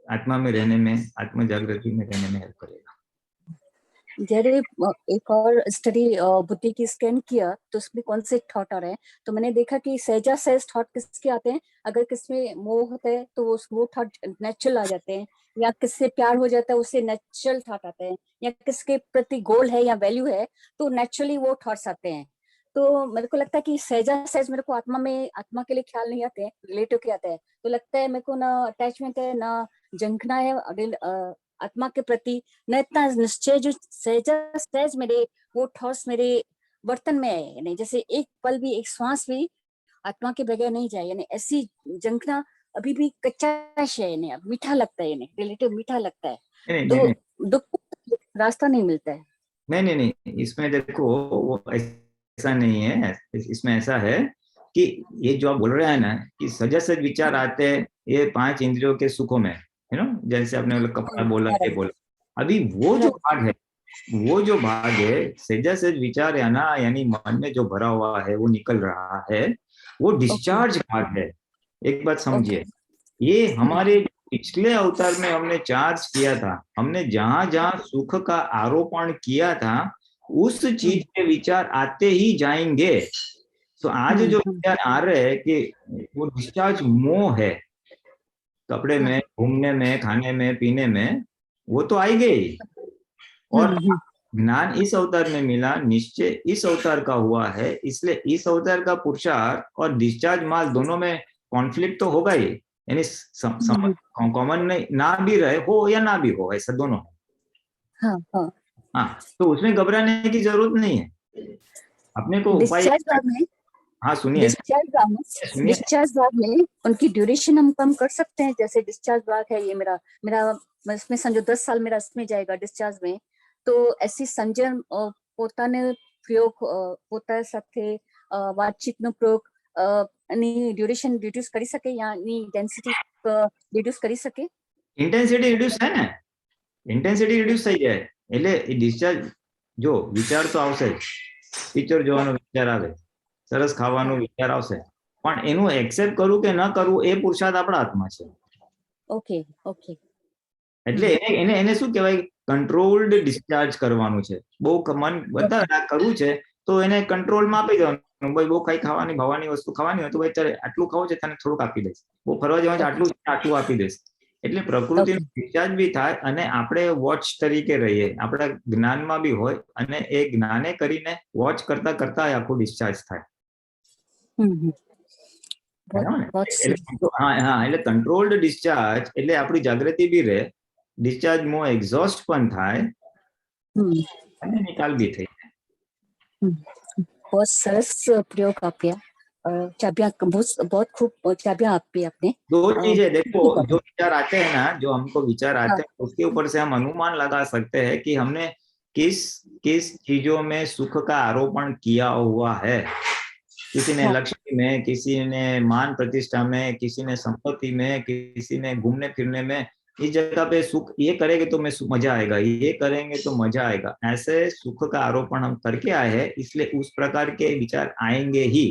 आत्मा में रहने में, आत्म जागृति में रहने में हेल्प करेगा। जैसे एक और स्टडी बुद्धि की स्कैन किया तो उसमें कौन से थॉट आ रहे हैं, तो मैंने देखा कि सहजा सहज थॉट किसके आते हैं, अगर किसमें मोह होता है तो वो थॉट नेचुरल आ जाते हैं, या किससे प्यार हो जाता है उससे नेचुरल थॉट आते हैं, या किसके प्रति गोल है या वैल्यू है तो नेचुरली वो थॉट्स आते हैं। तो मेरे को लगता है कि सहजा सहज मेरे को आत्मा के लिए ख्याल नहीं आते हैं, रिलेटिव के आते हैं। तो लगता है मेरे को ना अटैचमेंट है ना जंखना है आत्मा के प्रति, न इतना निश्चय जो सहज मेरे वो ठोस मेरे बर्तन में है, यानी जैसे एक पल भी, एक श्वास भी आत्मा के बगैर नहीं जाए, यानी ऐसी जंखना अभी भी कच्चा है, यानी मीठा लगता है, यानी रिलेटिव मीठा लगता है। तो दुख रास्ता नहीं मिलता है। नहीं, इसमें देखो वो ऐसा नहीं है, इसमें ऐसा है कि ये जो आप बोल रहे हैं ना कि सजग विचार आते हैं ये 5 इंद्रियों के सुखों में, जैसे आपने कपड़ा बोला, ये बोला, अभी वो जो भाग है सहज विचार है ना, यानी मन में जो भरा हुआ है वो निकल रहा है, वो डिस्चार्ज भाग है। एक बात समझिए, ये हमारे पिछले अवतार में हमने चार्ज किया था, हमने जहां जहां सुख का आरोपण किया था उस चीज के विचार आते ही जाएंगे। तो आज जो विचार आ रहे हैं कि वो डिस्चार्ज मोह है, कपड़े में, घूमने में, खाने में, पीने में, वो तो आएंगे ही। और ज्ञान इस अवतार में मिला, निश्चय इस अवतार का हुआ है, इसलिए इस अवतार का पुरुषार्थ और डिस्चार्ज माल दोनों में कॉन्फ्लिक्ट तो होगा ही, यानी कॉमन ना भी रहे हो या ना भी हो, ऐसा दोनों है। तो उसमें घबराने की जरूरत नहीं है, अपने को उपाय। हाँ सुनिए, डिस्चार्ज भाग में उनकी ड्यूरेशन हम कम कर सकते हैं। जैसे डिस्चार्ज भाग है ये मेरा इसमें समझो 10 साल मेरा इसमें जाएगा डिस्चार्ज में, तो ऐसी संजय પોતાને પ્રયોગ પોતા સાથે વાતચીતનો પ્રયોગ ની ડ્યુરેશન રિડ્યુસ કરી શકે, या ની ડેન્સિટી રિડ્યુસ કરી શકે? ઇન્ટેન્સિટી રિડ્યુસ થાય ને, ઇન્ટેન્સિટી રિડ્યુસ થઈ જાય એટલે એ ડિસ્ચાર્જ, જો વિચાર તો આવશે જ, પિક્ચર જોવાનો વિચાર આવે, સરસ ખાવાનો વિચાર આવશે, પણ એનું એક્સેપ્ટ કરવું કે ન કરવું એ પુરુષાર્થ આપણા હાથમાં છે। ઓકે એટલે એને શું કહેવાય, કંટ્રોલ્ડ ડિસ્ચાર્જ કરવાનું છે। બહુ મન બધા કરવું છે તો એને કંટ્રોલમાં આપી દેવાનું, ભાઈ બહુ કઈ ખાવાની ભાવવાની વસ્તુ ખાવાની હોય તો ભાઈ ચાલે આટલું ખાવું છે તને થોડુંક આપી દઈશ, બહુ ફરવા જવાનું છે આટલું આપી દઈશ, એટલે પ્રકૃતિનો ડિસ્ચાર્જ બી થાય અને આપણે વોચ તરીકે રહીએ, આપણા જ્ઞાનમાં બી હોય અને એ જ્ઞાને કરીને વોચ કરતા કરતા આખું ડિસ્ચાર્જ થાય. બરાબર ને? હા, એટલે કંટ્રોલ્ડ ડિસ્ચાર્જ એટલે આપણી જાગૃતિ બી રહે, ડિસ્ચાર્જ માં એક્ઝોસ્ટ પણ થાય અને નિકાલ બી થઈ જાય. बहुत सरस प्रयोग आप्या चाबियां बहुत खूब चाबियां आपी आपने. दो चीज है, देखो जो विचार आते हैं ना, जो हमको विचार आते हैं उसके ऊपर से हम अनुमान लगा सकते हैं कि हमने किस किस चीजों में सुख का आरोपण किया हुआ है. किसी ने लक्ष्मी में, किसी ने मान प्रतिष्ठा में, किसी ने संपत्ति में, किसी ने घूमने फिरने में. इस जगह पे सुख ये करेंगे तो मैं मजा आएगा, ये करेंगे तो मजा आएगा, ऐसे सुख का आरोपण हम करके आए हैं, इसलिए उस प्रकार के विचार आएंगे ही.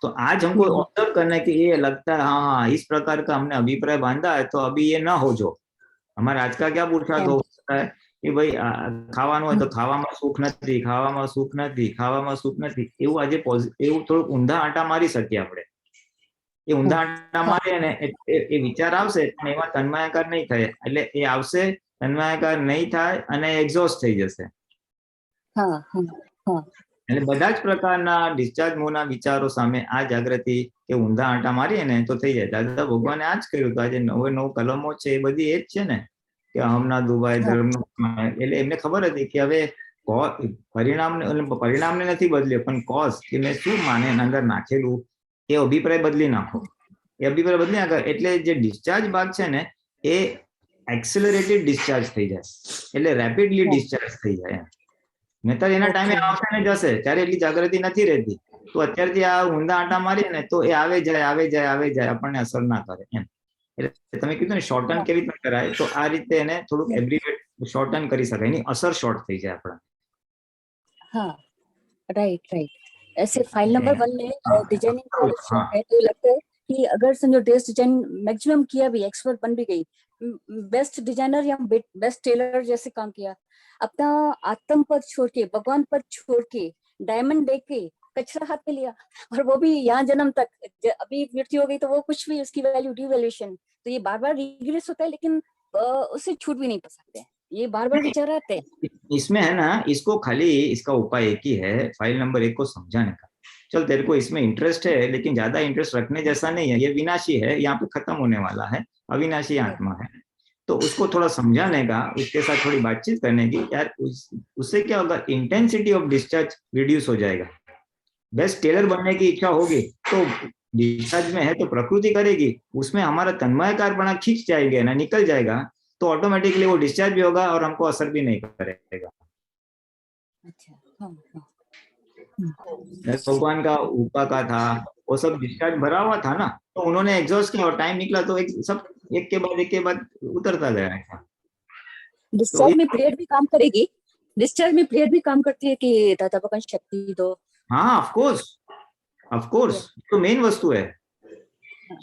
तो आज हमको ऑब्जर्व करना है कि ये लगता है हाँ इस प्रकार का हमने अभिप्राय बांधा है, तो अभी ये ना हो. जो हमारे आज का क्या पुरुषार्थ हो सकता है कि भाई ખાવાનું હોય તો ખાવામાં સુખ નથી, ખાવામાં સુખ નથી, ખાવામાં સુખ નથી, એવું આજે એવું થોડું ઊંધા આંટા મારી શકીએ આપણે. એ ઊંધા આંટા મારીએ ને એ વિચાર આવશે પણ એમાં તન્માયાકાર નહીં થાય, એટલે એ આવશે, તન્માયાકાર નહીં થાય અને એક્ઝોસ્ટ થઈ જશે. એટલે બધા જ પ્રકારના ડિસ્ચાર્જ મોના વિચારો સામે આ જાગૃતિ કે ઊંધા આંટા મારીએ ને તો થઈ જાય. દાદા ભગવાને આ જ કર્યું હતું. આજે 9 કલમો છે એ બધી એ જ છે ને કે હમણાં દુબાઈ ધર્મનું, એટલે એમને ખબર હતી કે હવે પરિણામને નથી બદલ્યો પણ કોઝ કે મેં શું માને અંદર નાખેલું એ અભિપ્રાય બદલી નાખો. એ અભિપ્રાય બદલી નાખો એટલે જે ડિસ્ચાર્જ ભાગ છે ને એ એક્સેલરેટેડ ડિસ્ચાર્જ થઈ જાય, એટલે રેપિડલી ડિસ્ચાર્જ થઈ જાય. નહીતર એના ટાઈમે આવશે ને જશે, ત્યારે એટલી જાગૃતિ નથી રહેતી. તો અત્યારથી આ ઊંધા આંટા મારીએ ને તો એ આવે જાય આપણને અસર ના કરે એમ. એટલે તમે કીધું ને શોર્ટન કેવી રીતે કરાય, તો આ રીતે એને થોડુંક એબ્રિવેટ શોર્ટન કરી શકાય, એની અસર શોર્ટ થઈ જાય આપણા. हाँ राइट. ऐसे फाइल नंबर 1 में डिजाइनिंग का ऑप्शन है, तो लगता है कि अगर समझो ड्रेस डिजाइन मैक्सिमम किया भी, एक्सपर्ट बन भी गई, बेस्ट डिजाइनर या बेस्ट टेलर जैसे काम किया, अपना आत्म पर छोड़ के, भगवान पर छोड़ के, डायमंड दे के कचरा हाथ में लिया, और वो भी यहाँ जन्म तक. अभी मृत्यु हो गई तो वो कुछ भी उसकी वैल्यू डिवैल्यूएशन, तो ये बार बार रिग्रेस होता है, लेकिन उससे छूट भी नहीं पा सकते. ये बार बार विचार आते हैं. इसमें है ना, इसको खाली इसका उपाय एक ही है, फाइल नंबर 1 को समझाने का. चल तेरे को इसमें इंटरेस्ट है लेकिन ज्यादा इंटरेस्ट रखने जैसा नहीं है, ये विनाशी है, यहाँ पे खत्म होने वाला है, अविनाशी आत्मा है. तो उसको थोड़ा समझाने का, उसके साथ थोड़ी बातचीत करने की, यार उससे क्या होगा, इंटेंसिटी ऑफ डिस्चार्ज रिड्यूस हो जाएगा. बेस्ट टेलर बनने की इच्छा होगी तो डिस्चार्ज में है तो प्रकृति करेगी, उसमें हमारा तन्मयकारपणा खींच जाएगा ना, निकल जाएगा, तो ऑटोमेटिकली वो डिस्चार्ज भी होगा और हमको असर भी नहीं करेगा. भगवान का ऊपा का था, वो सब डिस्चार्ज भरा हुआ था ना, तो उन्होंने एग्जॉस्ट किया और टाइम निकला तो सब एक के बाद उतरता गया. डिस्चार्ज में प्रेयर भी काम करेगी, डिस्चार्ज में प्रेयर भी काम करती है कि दादा भगवान शक्ति दो. हाँ ऑफ कोर्स तो मेन वस्तु है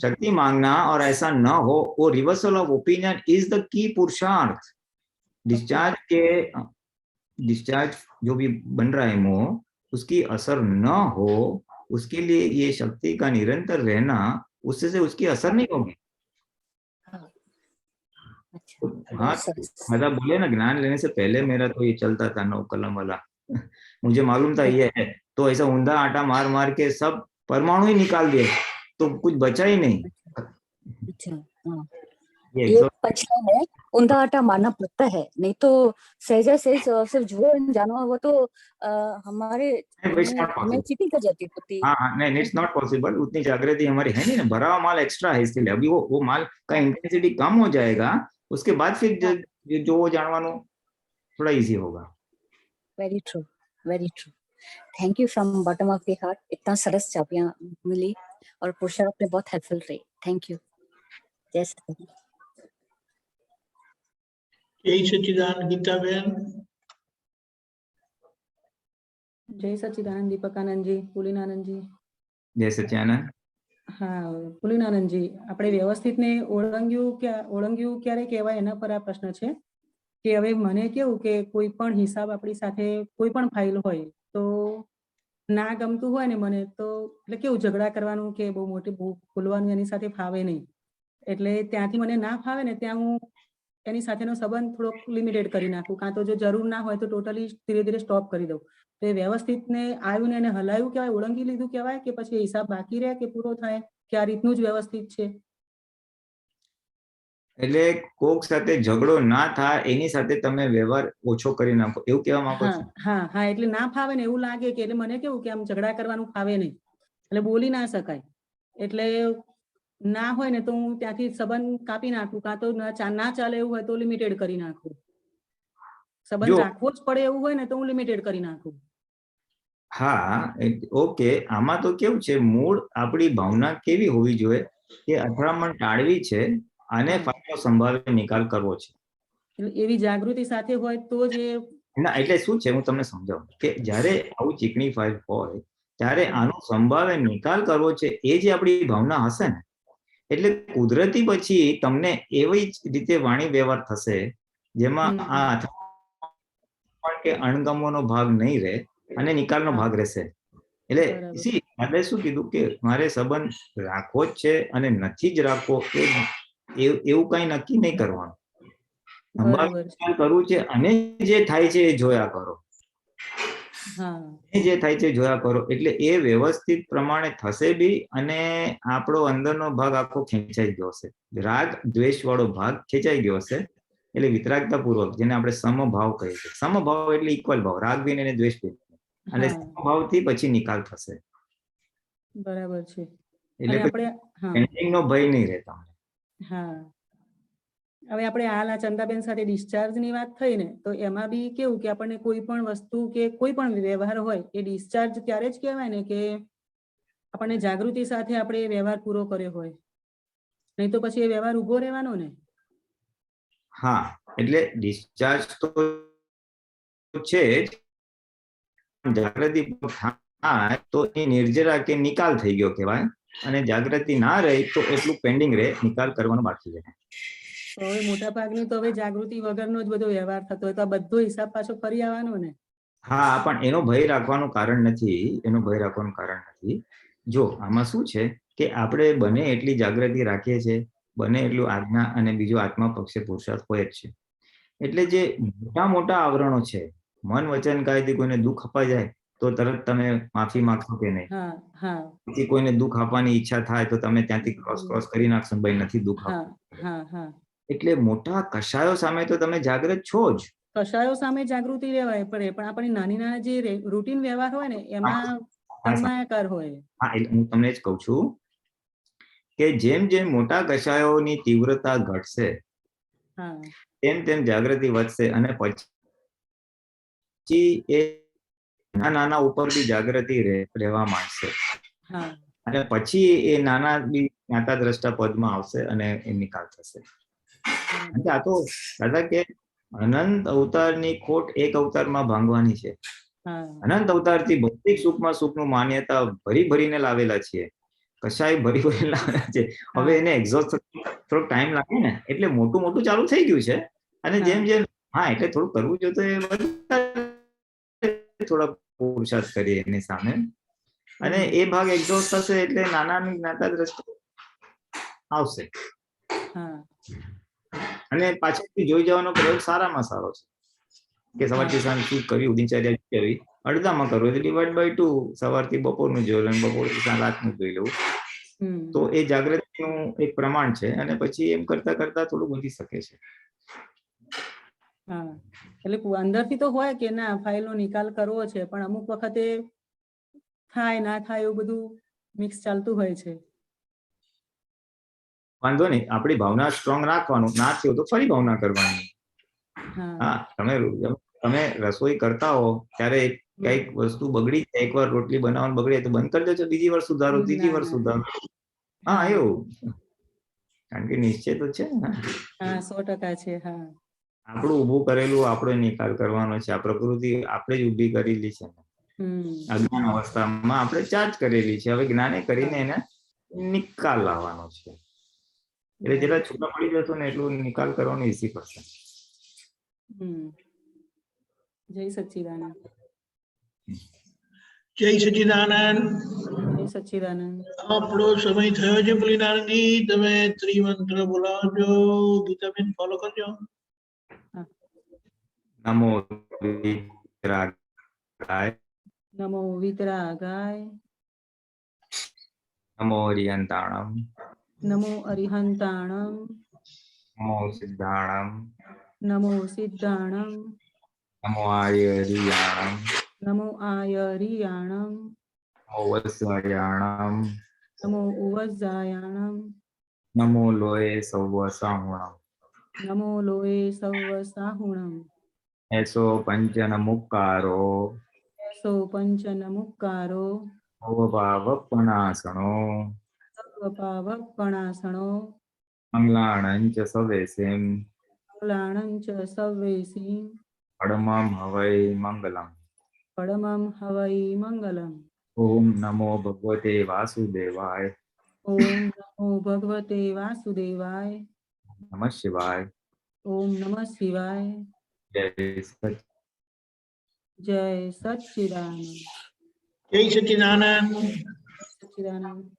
शक्ति मांगना, और ऐसा न हो, वो reversal of opinion is the key पुरुषार्थ. डिस्चार्ज जो भी बन रहा है मोह, उसकी असर न हो, उसके लिए ये शक्ति का निरंतर रहना, उससे से उसकी असर नहीं होगी. हाँ मतलब बोले ना, ज्ञान लेने से पहले मेरा तो ये चलता था 9 कलम वाला. मुझे मालूम था ये है, तो ऐसा ऊंधा आटा मार के सब परमाणु ही निकाल दिए तो कुछ बचा ही नहीं. ये पंचलाइन है, ऊंधा आटा मारना पड़ता है, नहीं तो सहजा से सिर्फ जो जानो वो तो हमारे चीटिंग कर जाती होती. हाँ नहीं, इट्स नॉट पॉसिबल. उतनी जागृति हमारी है नहीं ना, भरा हुआ माल एक्स्ट्रा है, इसके लिए अभी वो माल का इंटेंसिटी कम हो जाएगा, उसके बाद फिर जो जानवानो थोड़ा इजी होगा. Very true. Thank you from bottom of the heart. इतना सरस चाबियां मिली और पुरुषार्थ में बहुत हेल्पफुल रही. Thank you. जय सच्चिदानंद. जय सच्चिदानंद गीताबेन. जय सच्चिदानंद दीपकानंदजी, પુલિનાનંદજી. જય સચ્ચિદાનંદ. હા પુલિનાનંદજી, આપણે વ્યવસ્થિત ને ઓળંગ્યું ક્યારે કહેવાય એના પર આ પ્રશ્ન છે કે હવે મને કેવું કે કોઈ પણ હિસાબ આપણી સાથે કોઈ પણ ફાઇલ હોય તો ના ગમતું હોય ને મને, તો એટલે કેવું ઝઘડા કરવાનું કે બહુ મોટી ખોલવાનું એની સાથે ફાવે નહીં. એટલે ત્યાંથી મને ના ફાવે ને ત્યાં હું એની સાથેનો સંબંધ થોડોક લિમિટેડ કરી નાખું, કાં તો જો જરૂર ના હોય તો ટોટલી ધીરે ધીરે સ્ટોપ કરી દઉં. તો એ વ્યવસ્થિત ને આવ્યું ને એને હલાવ્યું કહેવાય, ઓળંગી લીધું કહેવાય, કે પછી હિસાબ બાકી રહે કે પૂરો થાય, કે આ રીતનું જ વ્યવસ્થિત છે? એટલે કોક સાથે ઝઘડો ના થાય એની સાથે તમે વ્યવહાર ઓછો કરી નાખો, એવું કહેવા માંગો છો? હા હા, એટલે ના ફાવે ને એવું લાગે કે, એટલે મને કેવું કે આમ ઝઘડા કરવાનું ફાવે નહીં, એટલે બોલી ના શકાય, એટલે ના હોય ને તો હું ત્યાંથી સંબંધ કાપી નાખું, કાં તો ના ચાલે એવું હોય તો લિમિટેડ કરી નાખું. સંબંધ રાખવો જ પડે એવું હોય ને તો હું લિમિટેડ કરી નાખું. હા, ઓકે. આમાં તો કેવું છે, મૂળ આપણી ભાવના કેવી હોવી જોઈએ કે અથડામણ ટાળવી છે અને ફાયદો સંભાવે નિકાલ કરવો છે. એવી જાગૃતિ સાથે હોય તો જ ના, એટલે શું છે હું તમને સમજાવું કે જ્યારે આવું ચીકણી ફાઇલ હોય ત્યારે આનો સંભાવે નિકાલ કરવો છે, એ જે આપણી ભાવના હશે ને, એટલે કુદરતી પછી તમને એવી જ રીતે વાણી વ્યવહાર થશે જેમાં આ અથડામણ કે અણગમોનો ભાગ નહીં રહે અને નિકાલનો ભાગ રહેશે. એટલે આપણે શું કીધું કે મારે સંબંધ રાખવો જ છે અને નથી જ રાખવો, એવું કઈ નક્કી નહીં કરવાનું. કરવું છે અને જે થાય છે એ જોયા કરો. જે થાય છે જોયા કરો, એટલે એ વ્યવસ્થિત પ્રમાણે થશે બી અને આપણો અંદરનો ભાગ આખો ખેંચાઈ ગયો હશે. રાગ દ્વેષ વાળો ભાગ ખેંચાઈ ગયો હશે, એટલે વિતરાગતા પૂર્વક, જેને આપણે સમભાવ કહીએ છીએ. સમભાવ એટલે ઇક્વલ ભાવ, રાગ બી અને દ્વેષ બી, અને સમભાવથી પછી નિકાલ થશે. બરાબર છે. એટલે પેન્ડિંગનો ભય નહીં રહે તમને. હા, હવે આપણે હાલ આ ચંદાબેન સાથે ડિસ્ચાર્જ ની વાત થઈ ને, તો એમાં બી કેવું કે આપણને કોઈ પણ વસ્તુ કે કોઈ પણ વ્યવહાર હોય એ ડિસ્ચાર્જ ત્યારે જ કહેવાય ને કે આપણને જાગૃતિ સાથે આપણે વ્યવહાર પૂરો કર્યો હોય, નહીં તો પછી એ વ્યવહાર ઉભો રહેવાનો ને. હા, એટલે ડિસ્ચાર્જ તો છે જ, જાગૃતિ થાય તો એ નિર્જરા કે નિકાલ થઈ ગયો કહેવાય, અને જાગૃતિ ના રહે તો એટલું પેન્ડિંગ રહે, નિકાલ કરવાનો બાકી રહે. તો હવે મોટા ભાગની તો હવે જાગૃતિ વગરનો જ બધો વ્યવહાર થતો હોય, તો આ બધો હિસાબ પાછો ફરી આવવાનો ને. હા, પણ એનો ભય રાખવાનું કારણ નથી. જો આમાં શું છે કે આપણે બને એટલી જાગૃતિ રાખીએ છીએ, બને એટલું આજ્ઞા અને બીજું આત્મા પક્ષે પુરુષાર્થ હોય જ છે. એટલે જે મોટા મોટા આવરણો છે, મન વચન કાયથી કોઈને દુઃખ અપાઈ જાય તો તરત તમે માફી માંગશો કે નહીં? પછી કોઈને દુઃખ આપવાની ઈચ્છા થાય તો તમે ત્યાંથી ક્રોસ કરી નાખશો, ભાઈ નથી દુઃખ આપવું. એટલે મોટા કષાયો સામે તો તમે જાગૃત છો જ. કષાયો સામે જાગૃતિ રહેવાય પડે, પણ આપણી નાની નાના જે રૂટીન વ્યવહાર હોય ને એમાં તન્માયાકાર હોય. હા, એટલે હું તમને જ કહું છું કે જેમ જેમ મોટા કષાયોની તીવ્રતા ઘટશે તેમ તેમ જાગૃતિ વધશે, અને પછી એ નાના ઉપર બી જાગૃતિ રહેવા માંડશે, અને પછી એ નાના બી જ્ઞાતા દ્રષ્ટા પદમાં આવશે અને એ નિકાલ થશે. આ તો દાદા કે અનંત અવતારની ખોટ એક અવતારમાં ભાંગવાની છે. અનંત અવતારથી ભૌતિક સુખમાં સુખનું માન્યતા ભરી ભરીને લાવેલા છીએ, કશાય ભરી ભરી લાવેલા છે. હવે એને એક્ઝોસ્ટ થોડો ટાઈમ લાગે ને, એટલે મોટું મોટું ચાલુ થઈ ગયું છે, અને જેમ જેમ એટલે થોડું કરવું જોઈએ તો થોડા પુરુષાર્થ કરીએ એની સામે, અને એ ભાગ એક્ઝોસ્ટ થશે એટલે નાનાની જ્ઞાતા દ્રષ્ટિ આવશે. અને પાછળથી જોઈ જવાનો પ્રયોગ સારામાં સારો છે કે સવારથી સાંજ શું કર્યું, દિનચર્યા કેવી, અડધામાં કરવું એટલે ડિવાઈડ બાય 2, સવારથી બપોરનું જોઈ લેવું, બપોરથી સાંજ રાતનું જોઈ લેવું. તો એ જાગૃતિનું એક પ્રમાણ છે, અને પછી એમ કરતા કરતા થોડું વધી શકે છે. એટલે અંદરથી તો હોય કે ના ફાઇલનો નિકાલ કરવો છે, પણ અમુક વખતે થાય ના થાય એવું બધું મિક્સ ચાલતું હોય છે. વાંધો નહીં, આપણી ભાવના સ્ટ્રોંગ રાખવાનું, ના થયું તો ફરી ભાવના કરવાની. હા, તમે રસોઈ કરતા હો ત્યારે કઈક વસ્તુ બગડી, એકવાર રોટલી બનાવવાનું બગડે તો બંધ કરી દેજો, બીજી વાર સુધારો, ત્રીજી વાર સુધારો. હા, એવું, કારણ કે નિશ્ચય તો છે ને. 100% છે. હા, આપણું ઊભું કરેલું આપણે નિકાલ કરવાનો છે. આ પ્રકૃતિ આપણે જ ઊભી કરેલી છે. અજ્ઞાન અવસ્થામાં આપણે ચાર્જ કરેલી છે, હવે જ્ઞાને કરીને એને નિકાલ લાવવાનો છે. એટલે જેટલા છૂટા પડી જશો ને એટલું નિકાલ કરવાનો ઈઝી પડશે. જય સચ્ચિદાનંદ. જય સચિદાનંદ. જય સચ્ચિદાનંદ. આપણો સમય થયો છે પુલિનાનંદજી, તમે ત્રિમંત્ર બોલાવજો. ગીતાબેન ફોલો કરજો. નમો વિતરાગાય, નમો વિતરાગાય, નમો અરિયંતાણમ, નમો અરિહંતાણમ, નમો સિદ્ધાણમ, નમો સિદ્ધાણમ, નમો આયરિયાણમ, નમો આયરિયાણમ, નમો વત્સયાણમ, નમો ઉવજ્જાયાણમ, નમો લોએ સૌવ સાહુણમ, નમો લોએ સૌવ સાહુણમ, એસો પંચન મુક્કારો, સો પંચન મુક્કારો, ભવભાવપણાસણો, સર્વપાવપણાસણો, મંગલાણંચ સવેસિમ, કલાણં ચ સવ્વેસી, અડમમ હવૈ મંગલમ. પરમં હવૈ મંગલમ. ઓમ નમો ભગવતે વાસુદેવાય. ઓમ નમો ભગવતે વાસુદેવાય. નમઃ શિવાય. ઓમ નમઃ શિવાય. જય સચ. જય સચ્ચિદાનંદ. જય સચિદાનંદ. સચ્ચિદાનંદ.